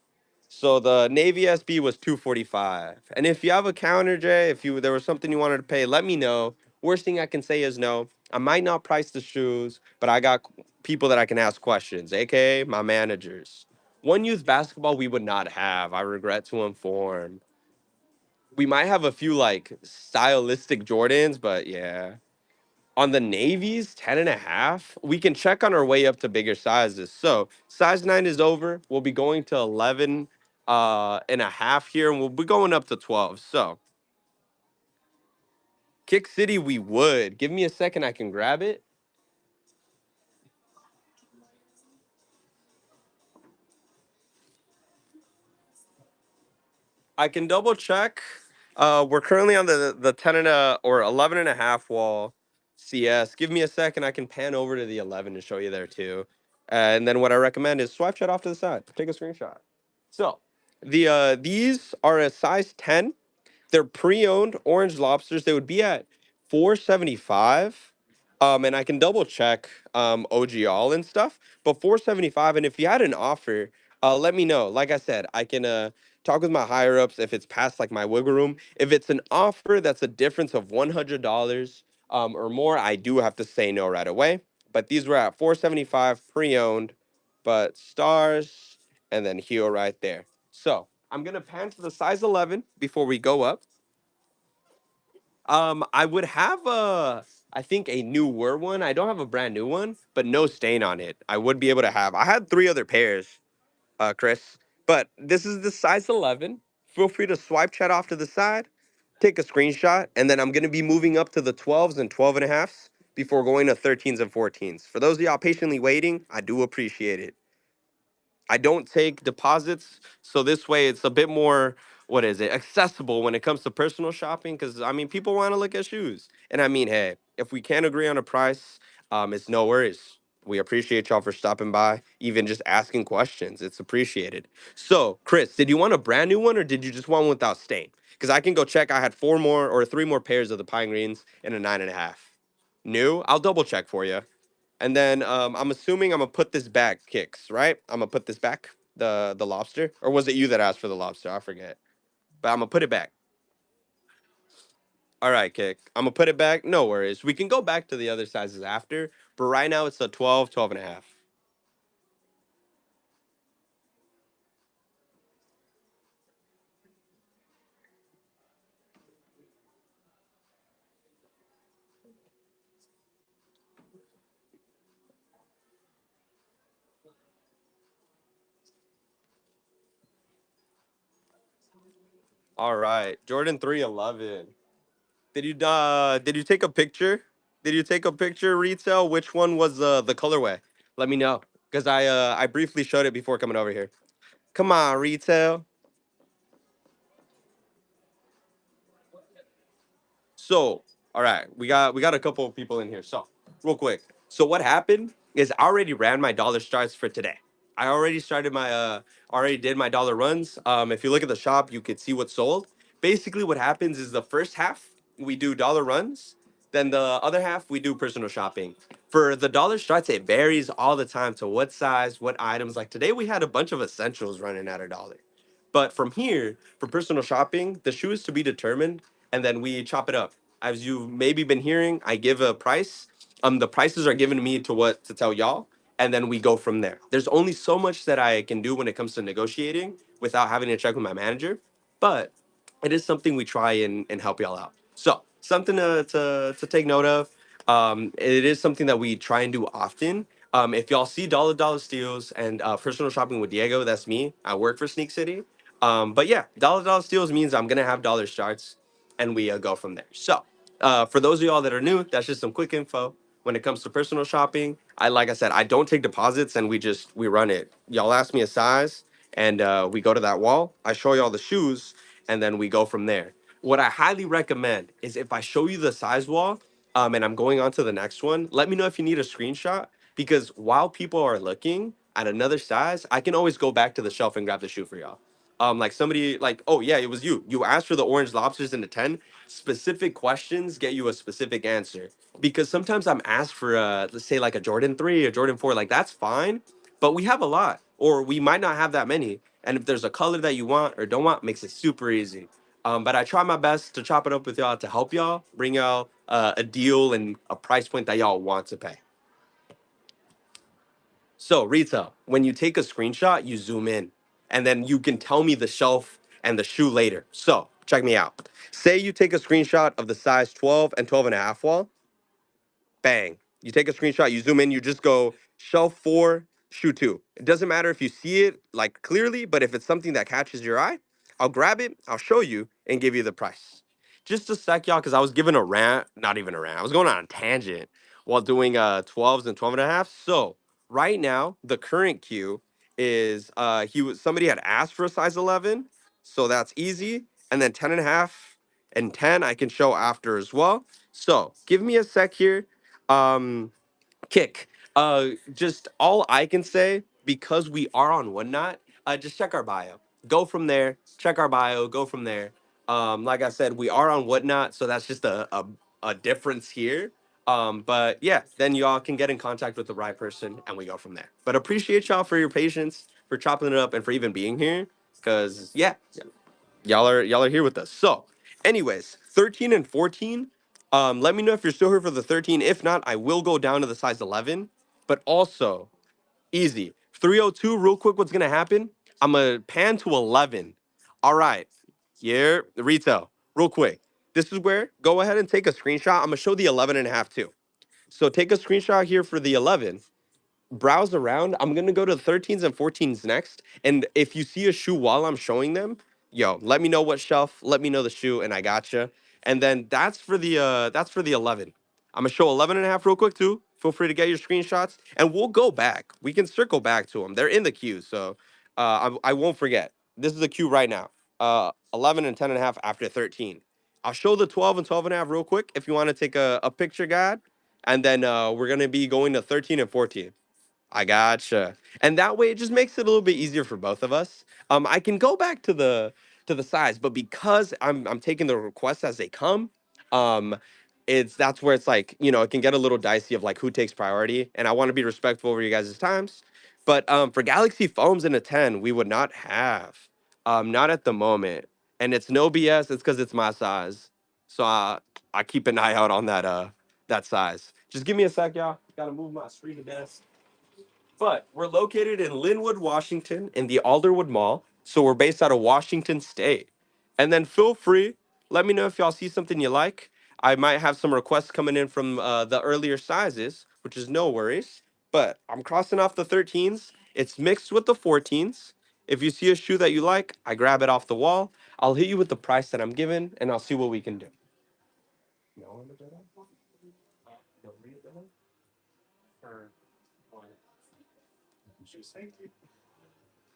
So the Navy SB was 245. And if you have a counter, Jay, if you there was something you wanted to pay, let me know. Worst thing I can say is no. I might not price the shoes, but I got people that I can ask questions, aka my managers. One youth basketball we would not have. I regret to inform. We might have a few like stylistic Jordans, but yeah. On the navies, 10 and a half. We can check on our way up to bigger sizes. So size 9 is over. We'll be going to 11 and a half here, and we'll be going up to 12. So Kick City, we would. Give me a second, I can grab it. I can double check. We're currently on the 10 and a or 11 and a half wall CS. Give me a second, I can pan over to the 11 and show you there too. And then what I recommend is swipe chat off to the side. Take a screenshot. So these are a size 10. They're pre-owned orange lobsters. They would be at 475. And I can double check OG and stuff, but 475. And if you had an offer, let me know. Like I said, I can talk with my higher ups if it's past like my wiggle room. If it's an offer that's a difference of $100 or more, I do have to say no right away. But these were at 475 pre-owned, but stars and then heel right there. So I'm gonna pan to the size 11 before we go up. I would have I think a newer one. I don't have a brand new one, but no stain on it. I would be able to have. I had 3 other pairs, Chris, but this is the size 11. Feel free to swipe chat off to the side, take a screenshot, and then I'm gonna be moving up to the 12s and 12 and a halfs before going to 13s and 14s. For those of y'all patiently waiting, I do appreciate it. I don't take deposits, so this way it's a bit more what is it accessible when it comes to personal shopping. Because I mean, people want to look at shoes, and I mean, hey, if we can't agree on a price, it's no worries. We appreciate y'all for stopping by, even just asking questions. It's appreciated. So, Chris, did you want a brand new one or did you just want one without stain? Because I can go check. I had 4 more or 3 more pairs of the pine greens and a 9.5. New? I'll double check for you. And then I'm assuming I'm gonna put this back, Kicks, right? I'm gonna put this back, the lobster, or was it you that asked for the lobster? I forget, but I'm gonna put it back. All right, Kick. I'm gonna put it back. No worries. We can go back to the other sizes after, but right now it's a 12, 12 and a half. All right, Jordan 311. Did you take a picture? Did you take a picture retail? Which one was the colorway? Let me know because I briefly showed it before coming over here. Come on, retail. So, all right, we got a couple of people in here. So, real quick. So what happened is I already ran my dollar starts for today. I already started my already did my dollar runs. If you look at the shop, you could see what's sold. Basically, what happens is the first half we do dollar runs, then the other half we do personal shopping. For the dollar starts, it varies all the time to what size, what items. Like today, we had a bunch of essentials running at a dollar. But from here, for personal shopping, the shoe is to be determined, and then we chop it up. As you've maybe been hearing, I give a price. The prices are given to me to what to tell y'all, and then we go from there. There's only so much that I can do when it comes to negotiating without having to check with my manager, but it is something we try and help y'all out. So something to take note of. It is something that we try and do often. If y'all see Dollar Steals and personal shopping with Diego, that's me. I work for Sneak City. But yeah, Dollar Steals means I'm gonna have dollar starts, and we go from there. So, for those of y'all that are new, that's just some quick info. When it comes to personal shopping, like I said, I don't take deposits, and we run it. Y'all ask me a size, and we go to that wall. I show y'all the shoes, and then we go from there. What I highly recommend is if I show you the size wall, and I'm going on to the next one, let me know if you need a screenshot because while people are looking at another size, I can always go back to the shelf and grab the shoe for y'all. Like somebody like, oh yeah, it was you. You asked for the orange lobsters in the 10. Specific questions get you a specific answer. Because sometimes I'm asked for let's say like a Jordan 3, a Jordan 4, like that's fine, but we have a lot, or we might not have that many. And if there's a color that you want or don't want, makes it super easy. But I try my best to chop it up with y'all to help y'all, bring y'all a deal and a price point that y'all want to pay. So, retail, when you take a screenshot, you zoom in and then you can tell me the shelf and the shoe later. So, check me out. Say you take a screenshot of the size 12 and 12 and a half wall. Bang. You take a screenshot, you zoom in, you just go shelf 4, shoe 2. It doesn't matter if you see it like clearly, but if it's something that catches your eye, I'll grab it, I'll show you, and give you the price. Just a sec, y'all, because I was giving a rant, not even a rant, I was going on a tangent while doing 12s and 12 and a half. So right now, the current queue is somebody had asked for a size 11, so that's easy. And then 10 and a half and 10 I can show after as well. So give me a sec here. Kick. Just all I can say, because we are on Whatnot, just check our bio. Go from there. Check our bio. Go from there. Like I said, we are on Whatnot, so that's just a difference here. But yeah, then y'all can get in contact with the right person, and we go from there. But appreciate y'all for your patience, for chopping it up, and for even being here. Cause yeah, y'all are here with us. So, anyways, 13 and 14. Let me know if you're still here for the 13. If not, I will go down to the size 11. But also, easy. 302, real quick, what's gonna happen? I'm gonna pan to 11. All right. Here, retail, real quick. This is where go ahead and take a screenshot. I'm gonna show the 11 and a half too. So take a screenshot here for the 11, browse around. I'm gonna go to the 13s and 14s next. And if you see a shoe while I'm showing them, yo, let me know what shelf, let me know the shoe, and I gotcha. And then that's for the 11. I'm gonna show 11 and a half real quick too. Feel free to get your screenshots, and we'll go back. We can circle back to them. They're in the queue, so I won't forget. This is the queue right now. 11 and 10 and a half after 13. I'll show the 12 and 12 and a half real quick if you want to take a picture, guide, and then we're gonna be going to 13 and 14. I gotcha. And that way it just makes it a little bit easier for both of us. I can go back to the size, but because I'm taking the requests as they come, um, that's where it's like, it can get a little dicey of like who takes priority. And I want to be respectful over you guys' times. But for Galaxy Foams in a 10, we would not have. Not at the moment. And it's no BS, it's because it's my size. So I keep an eye out on that size. Just give me a sec, y'all. Gotta move my screen to desk. But we're located in Linwood, Washington, in the Alderwood Mall. So we're based out of Washington State. And then feel free, let me know if y'all see something you like. I might have some requests coming in from the earlier sizes, which is no worries. But I'm crossing off the 13s. It's mixed with the 14s. If you see a shoe that you like, I grab it off the wall. I'll hit you with the price that I'm given, and I'll see what we can do.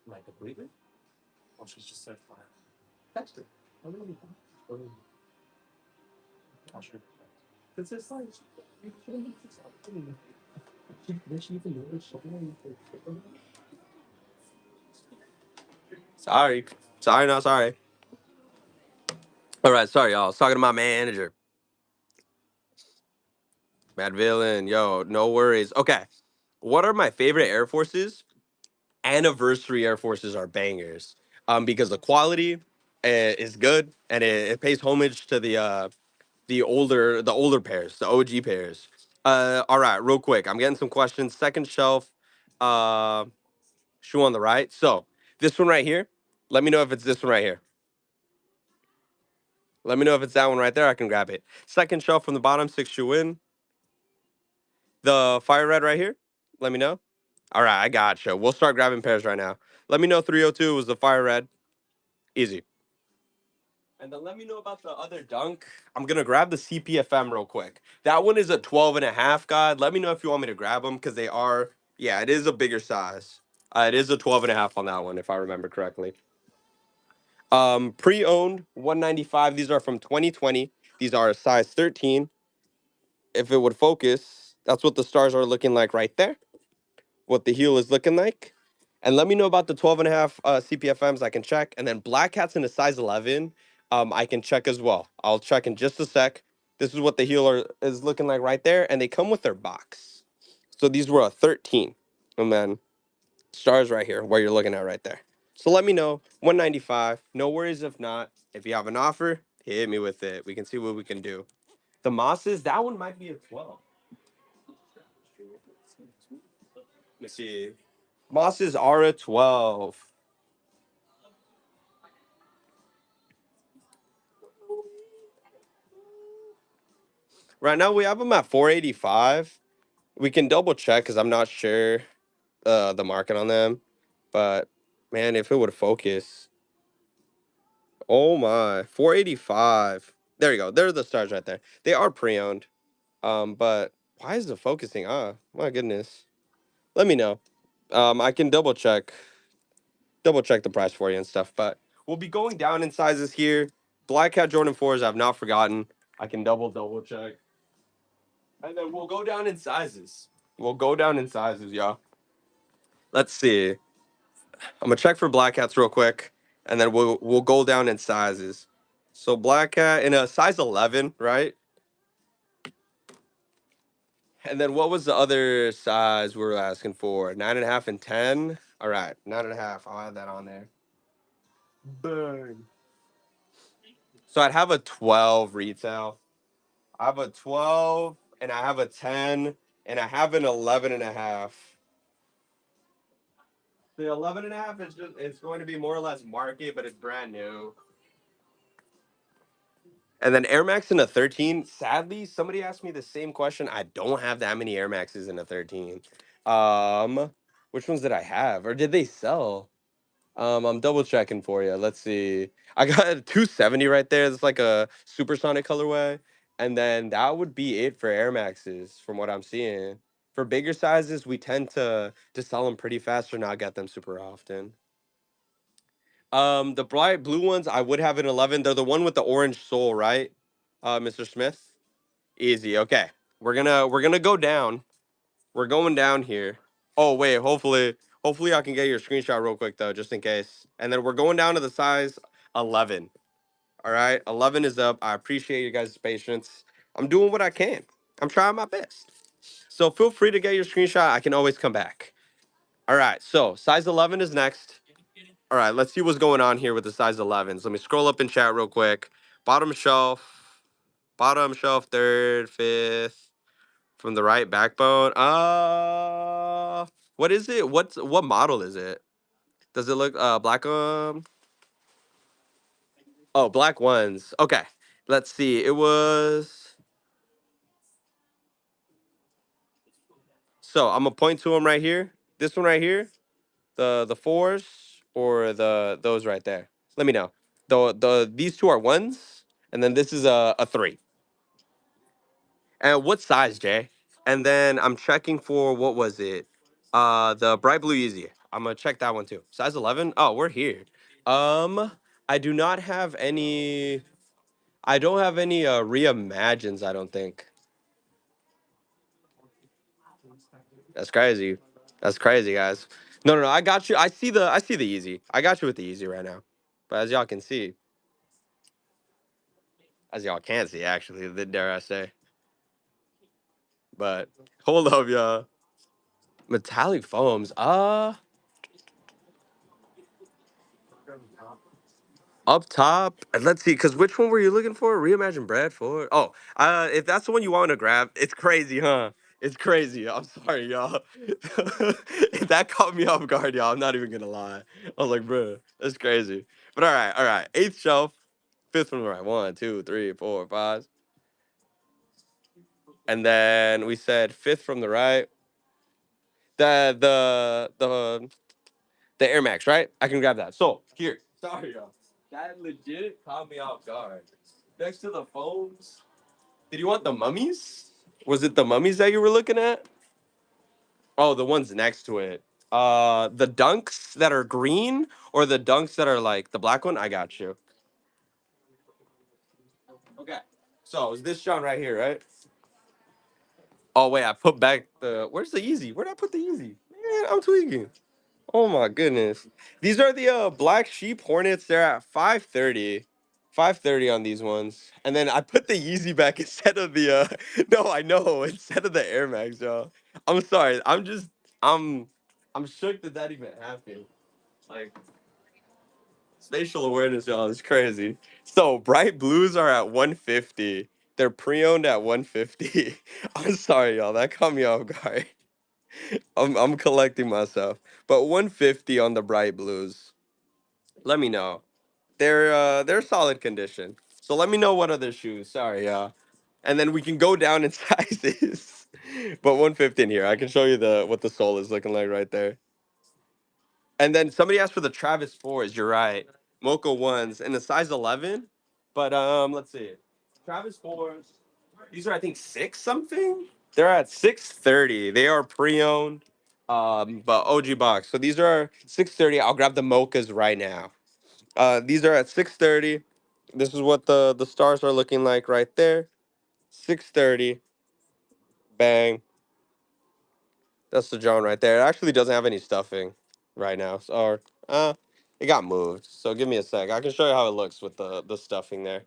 Like completely? Oh, she's just said fine. Text her. I don't know. I'll sure. Because it's like, you shouldn't make this up. She even do it. Sorry. Sorry, not sorry. All right, sorry, y'all. I was talking to my manager. Mad Villain. Yo, no worries. Okay. What are my favorite Air Forces? Anniversary Air Forces are bangers. Because the quality is good and it pays homage to the older pairs, the OG pairs. All right, real quick. I'm getting some questions. Second shelf, uh, shoe on the right. So this one right here. Let me know if it's this one right here. Let me know if it's that one right there. I can grab it. Second shelf from the bottom, six shoe in. The fire red right here. Let me know. All right, I gotcha. We'll start grabbing pairs right now. Let me know 302 was the fire red. Easy. And then let me know about the other dunk. I'm going to grab the CPFM real quick. That one is a 12 and a half, God. Let me know if you want me to grab them because they are, yeah, it is a bigger size. It is a 12 and a half on that one, if I remember correctly. Pre-owned 195. These are from 2020. These are a size 13. If it would focus, that's what the stars are looking like right there. What the heel is looking like. And let me know about the 12 and a half CPFMs. I can check. And then Black Hats in a size 11, I can check as well. I'll check in just a sec. This is what the heel is looking like right there. And they come with their box. So these were a 13. And then stars right here, where you're looking at right there. So let me know. 195. No worries if not. If you have an offer, hit me with it. We can see what we can do. The Mosses, that one might be a 12. Let me see. Mosses are a 12. Right now we have them at 485. We can double check because I'm not sure the market on them. But man, if it would focus. Oh my, 485. There you go. There are the stars right there. They are pre-owned. But why is it focusing? My goodness. Let me know. I can double check the price for you and stuff. But we'll be going down in sizes here. Black Cat Jordan 4s, I've not forgotten. I can double check. And then we'll go down in sizes. We'll go down in sizes, y'all. Let's see. I'm gonna check for black cats real quick, and then we'll go down in sizes. So black cat in a size 11, right? And then what was the other size we were asking for? 9.5 and 10. All right, 9.5. I'll add that on there. Burn. So I'd have a 12 retail. I have a 12, and I have a 10, and I have an 11 and a half. The 11 and a half is just, it's going to be more or less market, but it's brand new. And then Air Max in a 13. Sadly, somebody asked me the same question. I don't have that many Air Maxes in a 13. Which ones did I have? Or did they sell? I'm double checking for you. Let's see. I got a 270 right there. It's like a supersonic colorway. And then that would be it for Air Maxes from what I'm seeing. For bigger sizes, we tend to sell them pretty fast or not get them super often. The bright blue ones, I would have an 11. They're the one with the orange sole, right? Mr. Smith? Easy. Okay. We're gonna go down. We're going down here. Oh, wait, hopefully I can get your screenshot real quick though, just in case. And then we're going down to the size 11. All right? 11 is up. I appreciate you guys' patience. I'm doing what I can. I'm trying my best. So feel free to get your screenshot. I can always come back. All right. So, size 11 is next. All right, let's see what's going on here with the size 11s. Let me scroll up in chat real quick. Bottom shelf. Bottom shelf, third, fifth from the right backbone. What is it? What model is it? Does it look black? Oh, black ones. Okay, let's see. It was. So I'm gonna point to them right here. This one right here, the fours or those right there. Let me know. These two are ones, and then this is a three. And what size, Jay? And then I'm checking for what was it? The bright blue Yeezy. I'm gonna check that one too. Size 11. Oh, we're here. Um, I do not have any. I don't have any reimagines. I don't think. That's crazy. That's crazy, guys. No, no, no. I got you. I see the easy. I got you with the easy right now. But as y'all can see, as y'all can see, actually, the dare I say. But hold up, y'all. Metallic foams. Up top. Let's see, because which one were you looking for? Reimagine Bradford. Oh, if that's the one you want to grab, it's crazy, huh? It's crazy. I'm sorry, y'all. That caught me off guard, y'all. I'm not even gonna lie. I was like, bro, that's crazy. But all right, all right. Eighth shelf, fifth from the right. One, two, three, four, five. And then we said fifth from the right. The Air Max, right? I can grab that. So here. Sorry, y'all. That legit caught me off guard. Next to the phones. Did you want the mummies? Was it the mummies that you were looking at? Oh, the ones next to it. The dunks that are green or the dunks that are like the black one? I got you. Okay. So is this John right here, right? Oh wait, I put back the. Where's the easy? Where'd I put the easy? Man, I'm tweaking. Oh my goodness. These are the black sheep hornets. They're at 530. 530 on these ones. And then I put the Yeezy back instead of the no, I know, instead of the Air Max, y'all. I'm sorry. I'm I'm shook that that even happened. Like spatial awareness, y'all, is crazy. So bright blues are at 150. They're pre-owned at 150. I'm sorry, y'all. That caught me off guard. I'm collecting myself. But 150 on the bright blues. Let me know. They're solid condition. So let me know what other shoes. Sorry, and then we can go down in sizes. But 115 here. I can show you the what the sole is looking like right there. And then somebody asked for the Travis fours. You're right. Mocha ones and the size 11. But let's see. Travis fours. These are I think six something. They're at 630. They are pre-owned. But OG box. So these are 630. I'll grab the mochas right now. These are at 630. This is what the stars are looking like right there. 630. Bang. That's the drone right there. It actually doesn't have any stuffing right now. So, or it got moved. So give me a sec. I can show you how it looks with the stuffing there.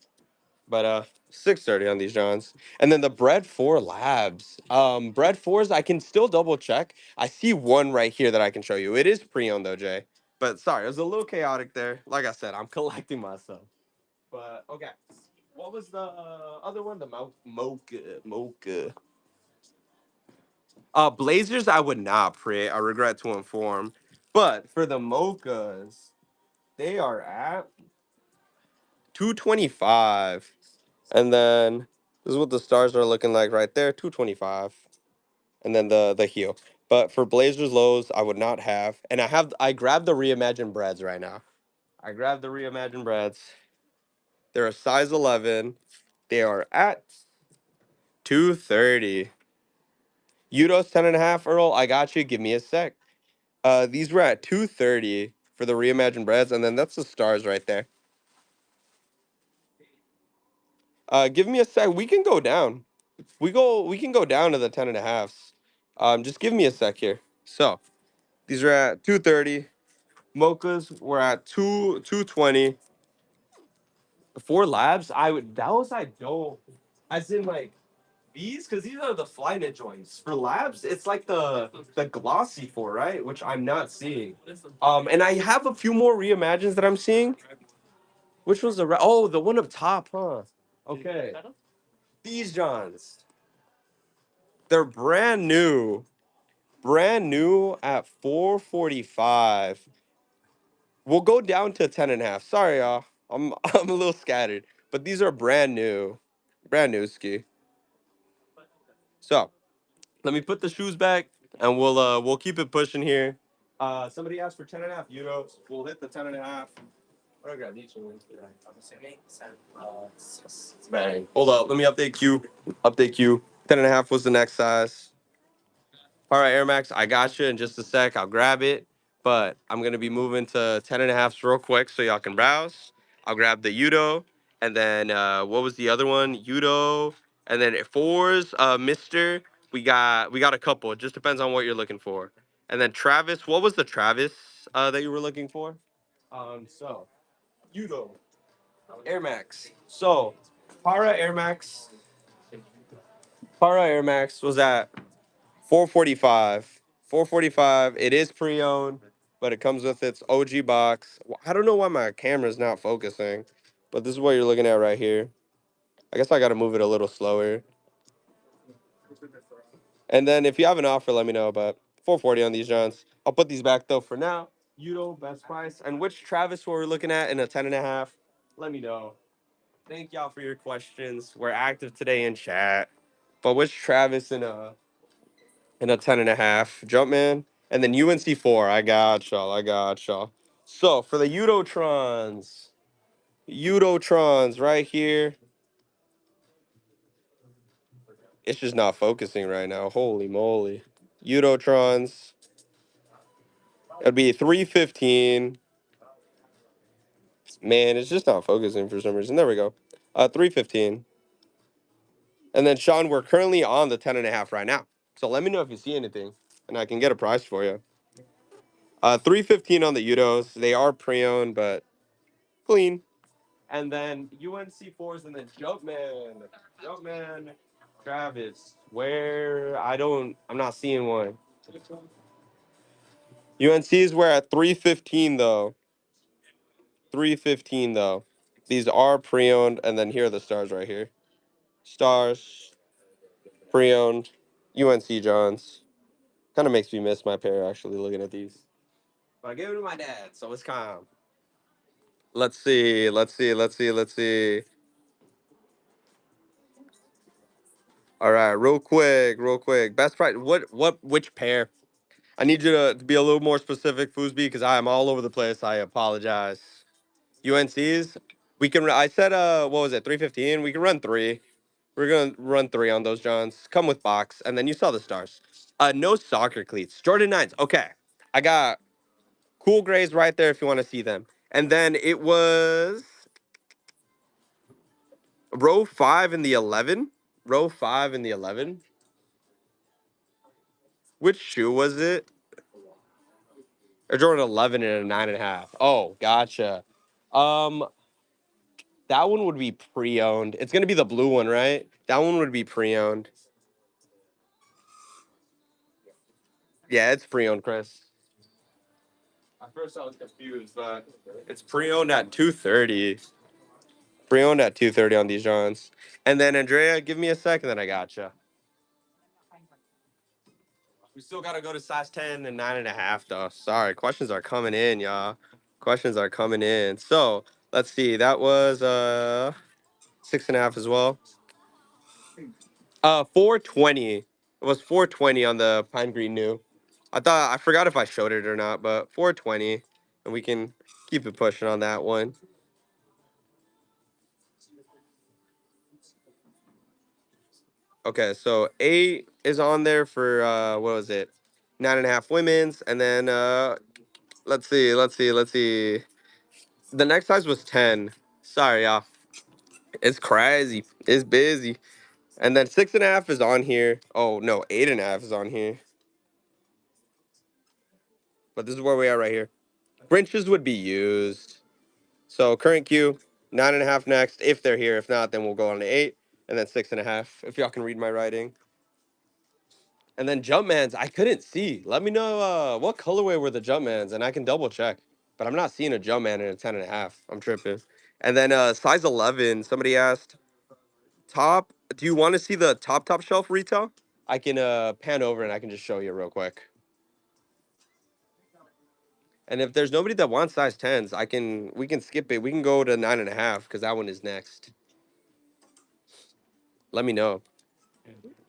But 630 on these Johns. And then the bread 4 labs. Bread 4s I can still double check. I see one right here that I can show you. It is pre-owned though, Jay. But sorry, it was a little chaotic there. Like I said, I'm collecting myself. But okay. What was the other one? The mocha. Blazers, I would not pre. I regret to inform. But for the mochas, they are at 225. And then this is what the stars are looking like right there, 225. And then the heel. But for Blazers lows, I would not have. And I grabbed the reimagined breads right now. I grabbed the reimagined breads. They're a size 11. They are at 230. Udos 10 and a half, Earl. I got you. Give me a sec. These were at 230 for the reimagined breads, and then that's the stars right there. Give me a sec. We can go down. We can go down to the 10 and a halves. Just give me a sec here. So these are at 230. Mochas were at 220. For labs, I would those I don't as in like these because these are the Flyknit joints. For labs, it's like the glossy four, right? Which I'm not seeing. And I have a few more reimagines that I'm seeing. Which was the oh the one up top, huh? Okay. These Johns, they're brand new at 445. We'll go down to 10 and a half. Sorry, y'all. I'm a little scattered, but these are brand new ski. So let me put the shoes back, and we'll keep it pushing here. Somebody asked for 10 and a half euros. We'll hit the 10 and a half. What do I grab these ones? Bang. Hold up. Let me update Q. Update Q. 10 and a half was the next size. All right, Air Max, I got you in just a sec. I'll grab it, but I'm going to be moving to 10 and a halfs real quick so y'all can browse. I'll grab the Udo, and then what was the other one? Udo, and then fours, Mister. We got a couple. It just depends on what you're looking for. And then Travis, what was the Travis that you were looking for? So Udo, Air Max. So Para Air Max, Para Air Max was at 445. 445. It is pre-owned, but it comes with its OG box. I don't know why my camera's not focusing, but this is what you're looking at right here. I guess I got to move it a little slower. And then if you have an offer, let me know. But 440 on these Johns. I'll put these back though for now. Udo, best price. And which Travis were we looking at in a 10 and a half? Let me know. Thank y'all for your questions. We're active today in chat. But which Travis in a 10 and a half. Jumpman. And then UNC 4. I got y'all. I got y'all. So for the Udotrons right here. It's just not focusing right now. Holy moly. Udotrons. It'd be 315. Man, it's just not focusing for some reason. There we go. 315. And then Sean, we're currently on the 10 and a half right now. So let me know if you see anything and I can get a price for you. 315 on the Udos. They are pre-owned, but clean. And then UNC fours and then Jumpman, Travis. Where I'm not seeing one. UNC's were at 315 though. 315 though. These are pre-owned, and then here are the stars right here. Stars, pre-owned, UNC Johns. Kind of makes me miss my pair actually looking at these. But I gave it to my dad, so it's calm. Let's see. All right, real quick. Best price. Which pair? I need you to be a little more specific, Foosby, because I am all over the place. I apologize. UNC's, we can. I said, what was it? 315. We can run three. We're gonna run three on those Johns. Come with box, and then you saw the stars. No soccer cleats. Jordan 9s. Okay, I got cool grays right there if you want to see them. And then it was row 5 in the 11. Row 5 in the 11. Which shoe was it? Or Jordan 11 and a 9.5. Oh, gotcha. Um, that one would be pre-owned. It's gonna be the blue one, right? That one would be pre-owned. Yeah, it's pre-owned, Chris. At first I was confused, but it's pre-owned at 230. Pre-owned at 230 on these Johns. And then Andrea, give me a second, then I gotcha. We still gotta go to size 10 and 9.5 though. Sorry, questions are coming in, y'all. Questions are coming in. So let's see. That was 6.5 as well. 420. It was 420 on the Pine Green New. I forgot if I showed it or not, but 420, and we can keep it pushing on that one. Okay, so 8 is on there for what was it? 9.5 women's, and then let's see. The next size was 10. Sorry, y'all. It's crazy. It's busy. And then 6.5 is on here. Oh no, 8.5 is on here. But this is where we are right here. Wrenches would be used. So current queue, 9.5 next, if they're here. If not, then we'll go on to 8, and then 6.5. If y'all can read my writing. And then Jumpmans, I couldn't see. Let me know what colorway were the Jumpmans, and I can double check. But I'm not seeing a Jumpman in a 10.5. I'm tripping. And then size 11, somebody asked top. Do you want to see the top shelf retail? I can pan over and I can just show you real quick. And if there's nobody that wants size 10s, we can skip it. We can go to 9.5 because that one is next. Let me know.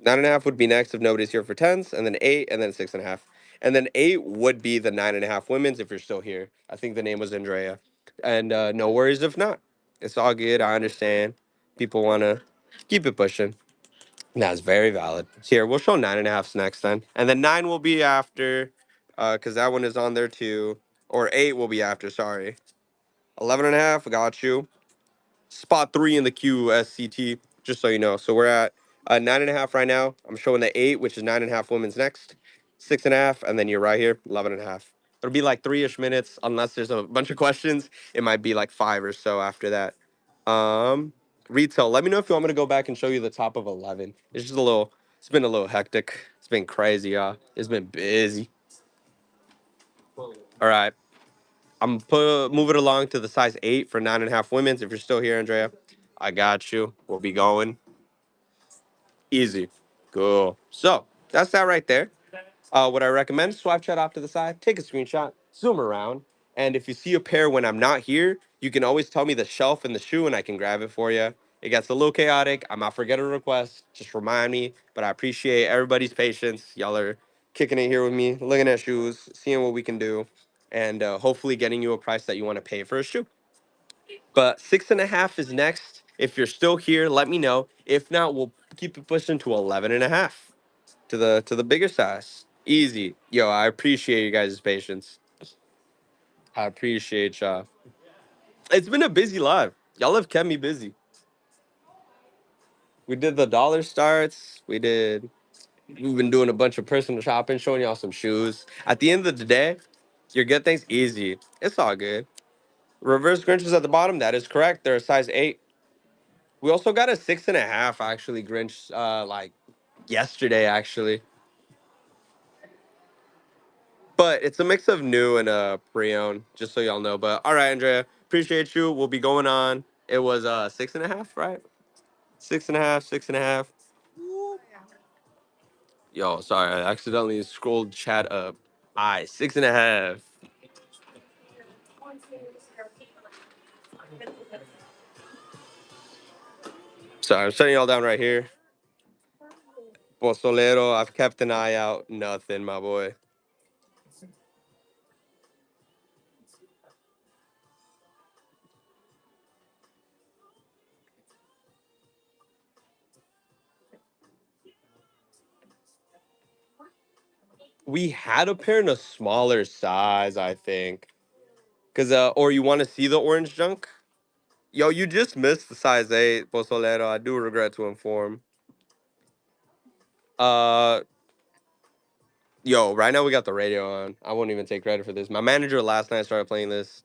9.5 would be next if nobody's here for 10s, and then 8, and then 6.5. And then 8 would be the 9.5 women's if you're still here. I think the name was Andrea. And no worries if not. It's all good. I understand. People want to keep it pushing. That's very valid. Here, we'll show 9.5s next then. And then 9 will be after, because that one is on there too. Or 8 will be after, sorry. 11.5, got you. Spot 3 in the QSCT, just so you know. So we're at 9.5 right now. I'm showing the 8, which is 9.5 women's next. 6.5, and then you're right here, 11.5. It'll be like 3-ish minutes, unless there's a bunch of questions. It might be like 5 or so after that. Retail, let me know if you want me to go back and show you the top of 11. It's just a little, it's been a little hectic. It's been crazy, y'all. It's been busy. All right. Move it along to the size 8 for 9.5 women's. If you're still here, Andrea, I got you. We'll be going easy. Cool. So that's that right there. What I recommend, swipe chat off to the side, take a screenshot, zoom around, and if you see a pair when I'm not here, you can always tell me the shelf and the shoe, and I can grab it for you. It gets a little chaotic. I might forget a request. Just remind me. But I appreciate everybody's patience. Y'all are kicking it here with me, looking at shoes, seeing what we can do, and hopefully getting you a price that you want to pay for a shoe. But 6.5 is next. If you're still here, let me know. If not, we'll keep it pushing to 11.5 to the bigger size. Easy. Yo, I appreciate you guys' patience. I appreciate y'all. It's been a busy live. Y'all have kept me busy. We did the dollar starts. We've been doing a bunch of personal shopping, showing y'all some shoes. At the end of the day, your good things easy. It's all good. Reverse Grinches at the bottom. That is correct. They're a size 8. We also got a 6.5 actually Grinch like yesterday actually. But it's a mix of new and pre-owned, just so y'all know. But all right, Andrea, appreciate you. We'll be going on. It was 6.5, right? 6.5, 6.5. Yo, sorry, I accidentally scrolled chat up. All right, 6.5. Sorry, I'm shutting y'all down right here. Pozolero, I've kept an eye out. Nothing, my boy. We had a pair in a smaller size, I think. Cause or you want to see the orange junk? Yo, you just missed the size 8, Pozolero. I do regret to inform. Uh, Yo, right now we got the radio on. I won't even take credit for this. My manager last night started playing this.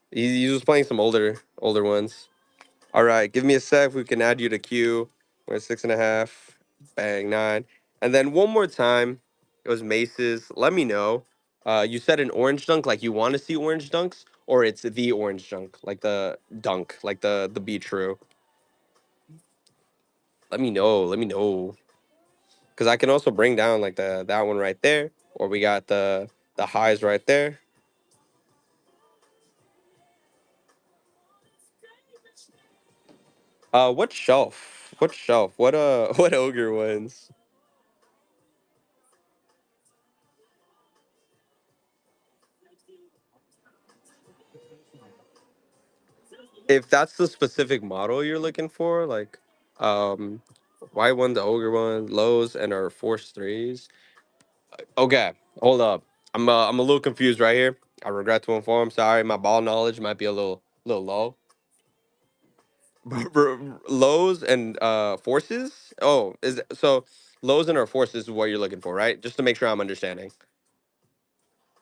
He was playing some older ones. All right, give me a sec. We can add you to queue. We're at 6.5. Bang, 9. And then one more time. It was Mace's. Let me know. You said an orange dunk, like you want to see orange dunks, or it's the orange dunk, like the dunk, like the be true. Let me know. Let me know. Because I can also bring down like that one right there, or we got the highs right there. What shelf? What shelf? What what ogre ones? If that's the specific model you're looking for, like um white one, the ogre one, lows, and our force threes. Okay, hold up. I'm a little confused right here. I regret to inform. Sorry, my ball knowledge might be a little low. Lows and forces. Oh, is so lows and our forces is what you're looking for, right? Just to make sure I'm understanding,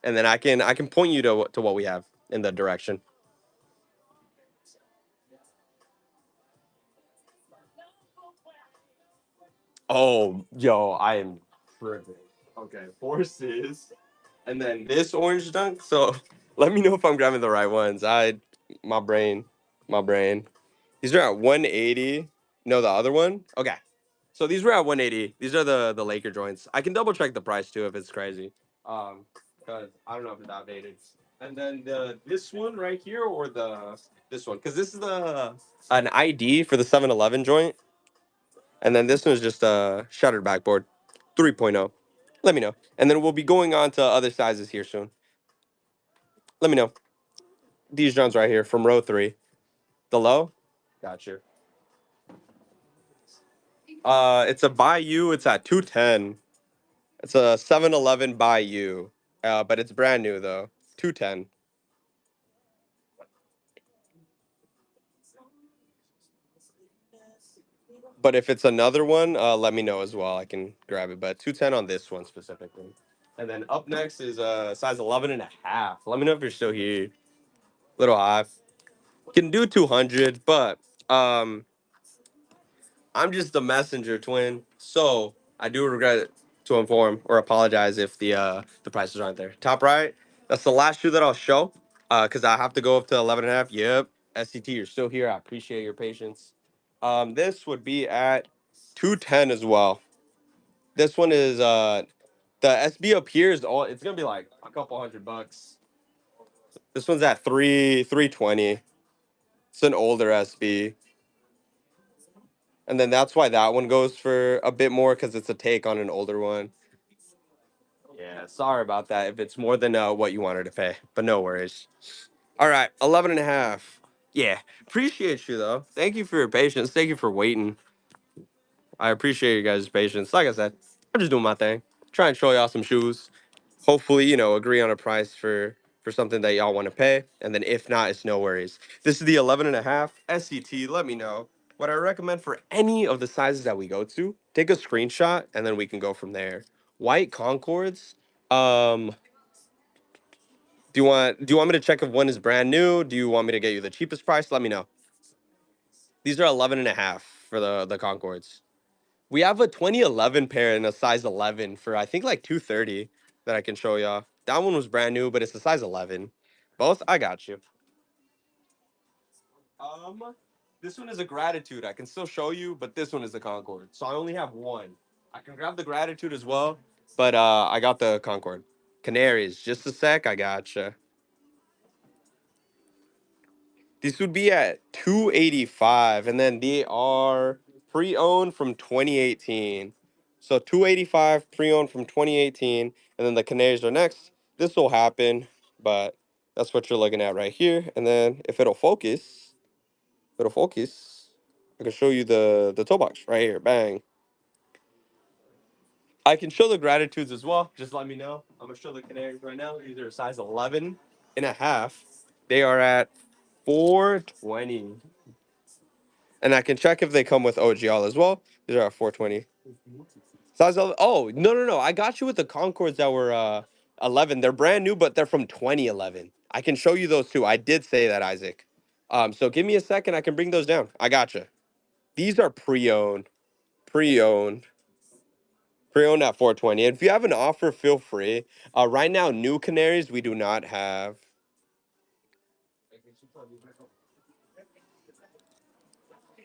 and then I can point you to what we have in the direction. Oh, yo, I am tripping. Okay, forces, and then this orange dunk. So let me know if I'm grabbing the right ones. My brain, my brain. These are at 180. No, the other one. Okay. So these were at 180. These are the Laker joints. I can double check the price too if it's crazy. Because I don't know if it's outdated. And then this one right here or this one because this is the an ID for the 711 joint, and then this one is just a shattered backboard, 3.0. Let me know, and then we'll be going on to other sizes here soon. Let me know. These joints right here from row 3, the low. Gotcha. It's a Bayou. It's at 210. It's a 711 Bayou, but it's brand new though. 210. But if it's another one, let me know as well. I can grab it. But 210 on this one specifically. And then up next is size 11 and a half. Let me know if you're still here. Little high. Can do 200, but um, I'm just the messenger twin. So I do regret to inform or apologize if the prices aren't there. Top right, that's the last shoe that I'll show. Because I have to go up to 11 and a half. Yep. SCT, you're still here. I appreciate your patience. This would be at 210 as well. This one is the SB up here is all it's gonna be like a couple $100. This one's at 320. It's an older SB. And then that's why that one goes for a bit more because it's a take on an older one. Yeah, sorry about that if it's more than what you wanted to pay, but no worries. All right, 11 and a half. Yeah, appreciate you though. Thank you for your patience. Thank you for waiting. I appreciate you guys' patience. Like I said, I'm just doing my thing. Try and show y'all some shoes. Hopefully, agree on a price for something that y'all want to pay. And then if not, it's no worries. This is the 11 and a half SCT. Let me know what I recommend for any of the sizes that we go to. Take a screenshot and then we can go from there. White Concords. Um, do you want me to check if one is brand new? Do you want me to get you the cheapest price? Let me know. These are 11 and a half for the Concords. We have a 2011 pair in a size 11 for I think like 230 that I can show y'all. That one was brand new, but it's a size 11. Both, I got you. Um, this one is a Gratitude. I can still show you, but this one is the Concord. So I only have one. I can grab the Gratitude as well, but I got the Concord. Canaries, just a sec. I gotcha. These would be at 285, and then they are pre-owned from 2018. So 285 pre-owned from 2018, and then the Canaries are next. This will happen, but that's what you're looking at right here. And then if it'll focus. I can show you the toe box right here. Bang. I can show the Gratitudes as well. Just let me know. I'm gonna show the Canaries right now. These are a size 11 and a half. They are at 420. And I can check if they come with OGL as well. These are at 420. Size 11. Oh, no, no, no. I got you with the Concords that were 11. They're brand new, but they're from 2011. I can show you those too. I did say that, Isaac. So give me a second. I can bring those down. I gotcha. These are pre-owned. Pre-owned. Pre-owned at 420. And if you have an offer, feel free. Right now, new Canaries, we do not have.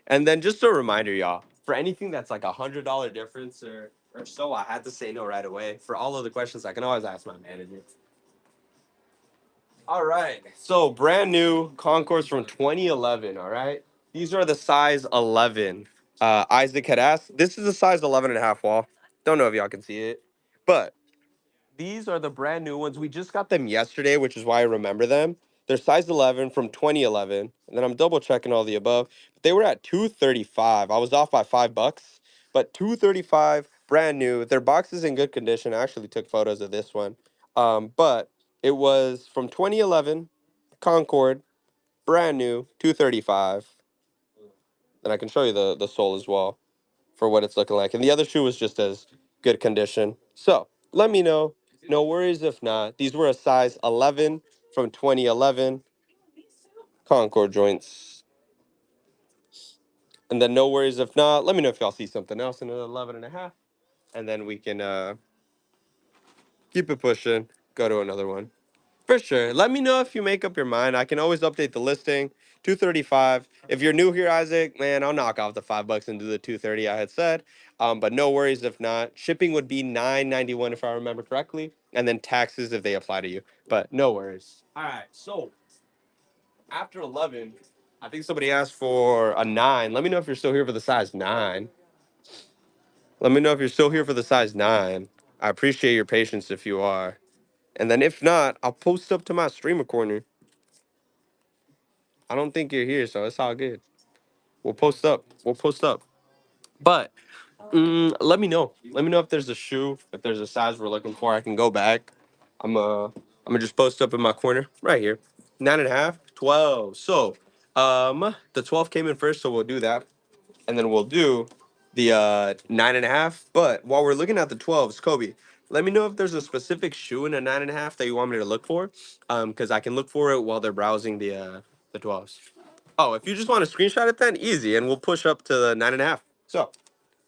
And then just a reminder, y'all, for anything that's like $100 difference or so, I had to say no right away. For all of the questions, I can always ask my manager. All right. So brand new Concourse from 2011. All right. These are the size 11. Isaac had asked. This is a size 11 and a half wall. Don't know if y'all can see it, but these are the brand new ones. We just got them yesterday, which is why I remember them. They're size 11 from 2011. And then I'm double checking all the above. They were at 235. I was off by $5, but 235, brand new. Their box is in good condition. I actually took photos of this one. But it was from 2011, Concord, brand new, 235. And I can show you the sole as well for what it's looking like. And the other shoe was just as good condition. So let me know. No worries if not. These were a size 11 from 2011 Concord joints. And then no worries if not. Let me know if y'all see something else in an 11 and a half. And then we can keep it pushing. Go to another one. For sure. Let me know if you make up your mind. I can always update the listing. 235. If you're new here, Isaac, man, I'll knock off the $5 and do the 230 I had said. But no worries if not. Shipping would be 991 if I remember correctly, and then taxes if they apply to you. But no worries. All right. So after 11, I think somebody asked for a 9. Let me know if you're still here for the size 9. Let me know if you're still here for the size 9. I appreciate your patience if you are. And then if not, I'll post up to my streamer corner. I don't think you're here, so it's all good. We'll post up. We'll post up. But let me know. Let me know if there's a shoe, if there's a size we're looking for. I can go back. I'm gonna just post up in my corner right here. 9.5, 12. So the 12 came in first, so we'll do that, and then we'll do the 9.5. But while we're looking at the 12s, Kobe, let me know if there's a specific shoe in a 9.5 that you want me to look for, because I can look for it while they're browsing the 12s. Oh, if you just want to screenshot it, then easy, and we'll push up to the 9.5. So,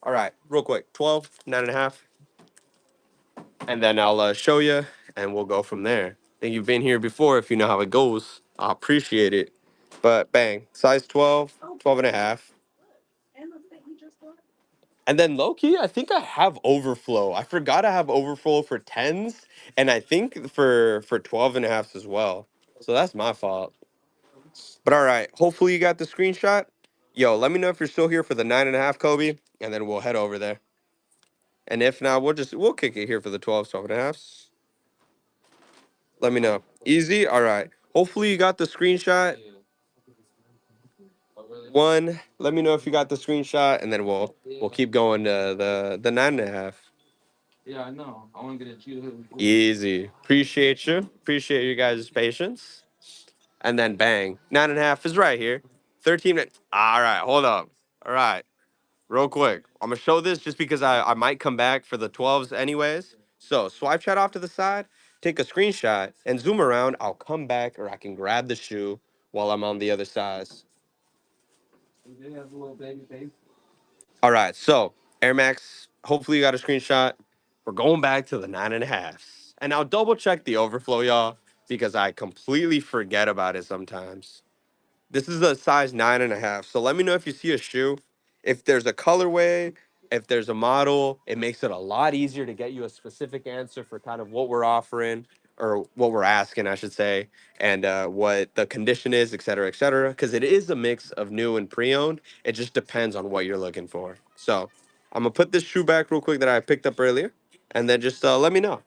all right, real quick, 12, 9.5, and then I'll show you, and we'll go from there. I think you've been here before. If you know how it goes, I appreciate it. But bang, size 12, 12.5. And then low key, I think I have overflow. I forgot I have overflow for 10s, and I think for 12.5s as well. So that's my fault. But all right, hopefully you got the screenshot. Yo, let me know if you're still here for the 9.5, Kobe, and then we'll head over there. And if not, we'll kick it here for the 12, 12.5s. Let me know. Easy. All right. Hopefully you got the screenshot. One. Let me know if you got the screenshot, and then we'll keep going to the 9.5. Yeah, I know. I want to get a cheetah. Easy. Appreciate you. Appreciate you guys' patience. And then bang. 9.5 is right here. 13 minutes. All right, hold up. All right. Real quick. I'm gonna show this just because I might come back for the 12s anyways. So swipe chat off to the side, take a screenshot, and zoom around. I'll come back or I can grab the shoe while I'm on the other side. All right, so Air Max, hopefully you got a screenshot. We're going back to the 9.5s. And I'll double check the overflow, y'all, because I completely forget about it sometimes. This is a size 9.5. So let me know if you see a shoe. If there's a colorway, if there's a model, it makes it a lot easier to get you a specific answer for kind of what we're offering or what we're asking, I should say, and what the condition is, et cetera, et cetera. Because it is a mix of new and pre-owned. It just depends on what you're looking for. So I'm gonna put this shoe back real quick that I picked up earlier, and then just let me know.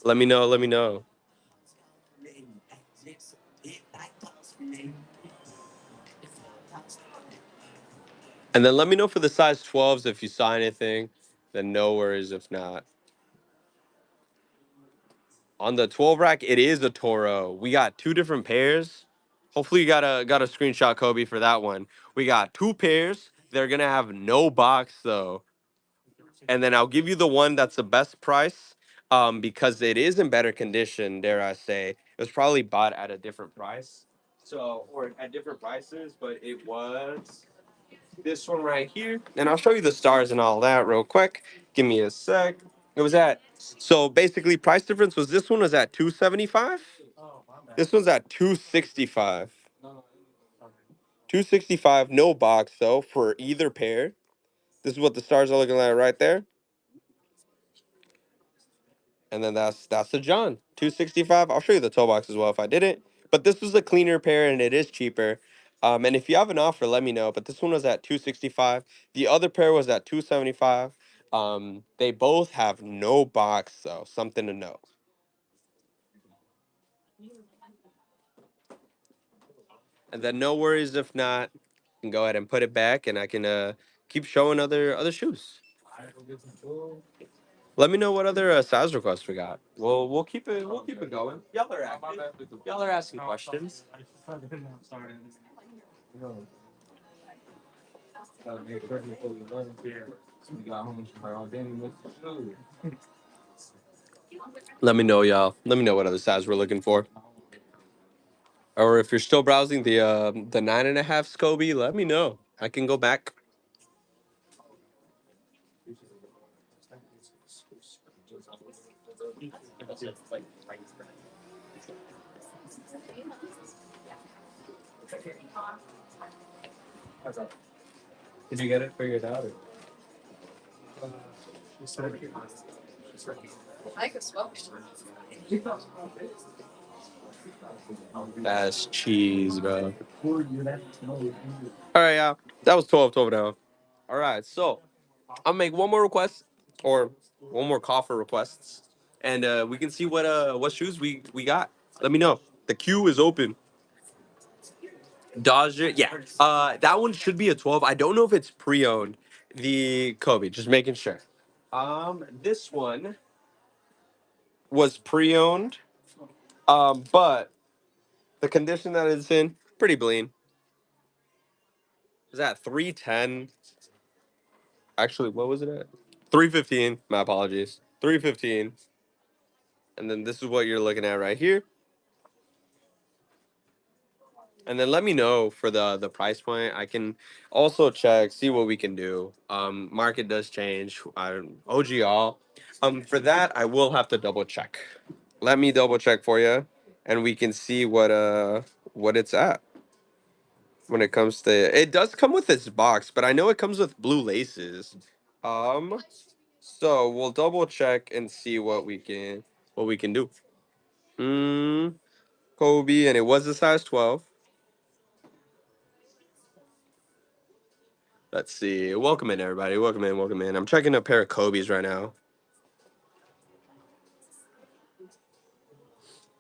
Let me know. Let me know. And then let me know for the size 12s if you saw anything. Then no worries if not. On the 12 rack, it is a Toro. We got two different pairs. Hopefully you got a screenshot, Kobe, for that one. We got two pairs. They're gonna have no box though. And then I'll give you the one that's the best price, because it is in better condition, dare I say. It was probably bought at a different price. So, or at different prices, but it was this one right here. And I'll show you the stars and all that real quick. Give me a sec. It was at, so basically price difference was this one was at 275. This one's at 265. 265, no box though for either pair. This is what the stars are looking like right there. And then that's the John. 265. I'll show you the toe box as well if I didn't. But this was a cleaner pair and it is cheaper. And if you have an offer, let me know. But this one was at 265. The other pair was at 275. They both have no box though. Something to note. And then no worries if not. You can go ahead and put it back, and I can keep showing other shoes. Let me know what other size requests we got. We'll keep it going. Y'all are asking questions. Let me know, y'all. Let me know what other size we're looking for. Or if you're still browsing the 9.5 Scoby, let me know. I can go back. Did you get it figured out? That's cheese, bro. All right, yeah. That was 12 now. All right, so I'll make one more request or one more call for requests, and we can see what shoes we got. Let me know. The queue is open. Dodger, yeah. That one should be a 12. I don't know if it's pre-owned. The Kobe, just making sure. This one was pre-owned. But the condition that it's in, pretty clean. Is that 310? Actually, what was it at? 315. My apologies. 315. And then this is what you're looking at right here. And then let me know for the price point. I can also check, see what we can do. Market does change. OG all. For that, I will have to double check. Let me double check for you, and we can see what it's at when it comes to. It does come with this box, but I know it comes with blue laces. Um, so we'll double check and see what we can do. Kobe, and it was a size 12. Let's see. Welcome in, everybody. Welcome in. Welcome in. I'm checking a pair of Kobe's right now.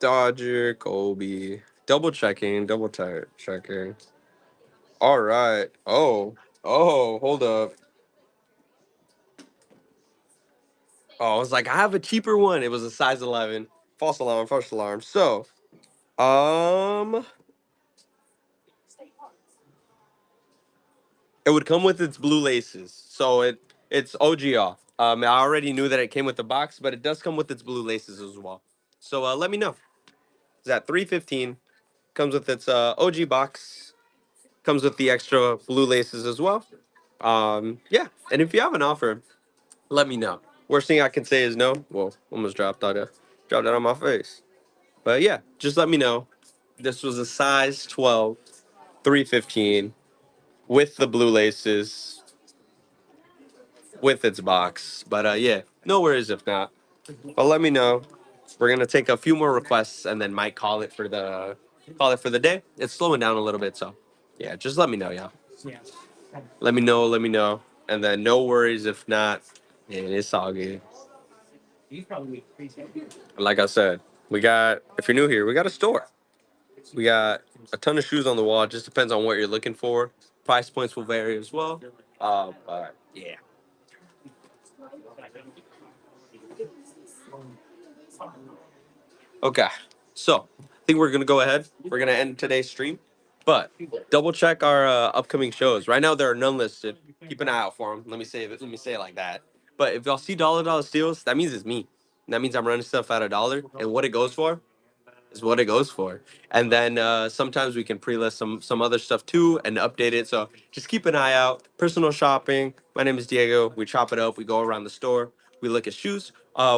Dodger, Kobe. Double checking. Checking. All right. Oh, hold up. Oh, I was like, I have a cheaper one. It was a size 11. False alarm. False alarm. So, um, it would come with its blue laces. So it's OG off. I already knew that it came with the box, but it does come with its blue laces as well. So let me know. It's at 315. Comes with its OG box. Comes with the extra blue laces as well. Yeah. And if you have an offer, let me know. Worst thing I can say is no. Well, almost dropped that on my face. But yeah, just let me know. This was a size 12, 315 with the blue laces, with its box. But yeah, no worries if not. But let me know. We're gonna take a few more requests and then might call it for the day. It's slowing down a little bit, so yeah, just let me know, yeah. Let me know. And then no worries if not. Man, it's all good. Like I said, if you're new here, we got a store. We got a ton of shoes on the wall. It just depends on what you're looking for. Price points will vary as well. But yeah. Okay. So I think we're gonna go ahead. We're gonna end today's stream, but double check our upcoming shows. Right now there are none listed. Keep an eye out for them. Let me say it like that. But if y'all see dollar steals, that means it's me. That means I'm running stuff at a dollar, and what it goes for is what it goes for. And then sometimes we can pre-list some other stuff too and update it. So just keep an eye out. Personal shopping. My name is Diego. We chop it up. We go around the store. We look at shoes.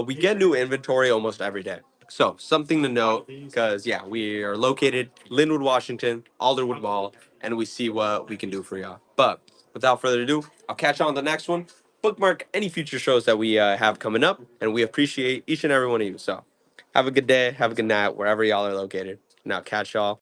We get new inventory almost every day. So something to note because yeah, we are located Linwood, Washington, Alderwood Mall, and we see what we can do for y'all. But without further ado, I'll catch you on the next one. Bookmark any future shows that we have coming up, and we appreciate each and every one of you. So have a good day. Have a good night wherever y'all are located. Now catch y'all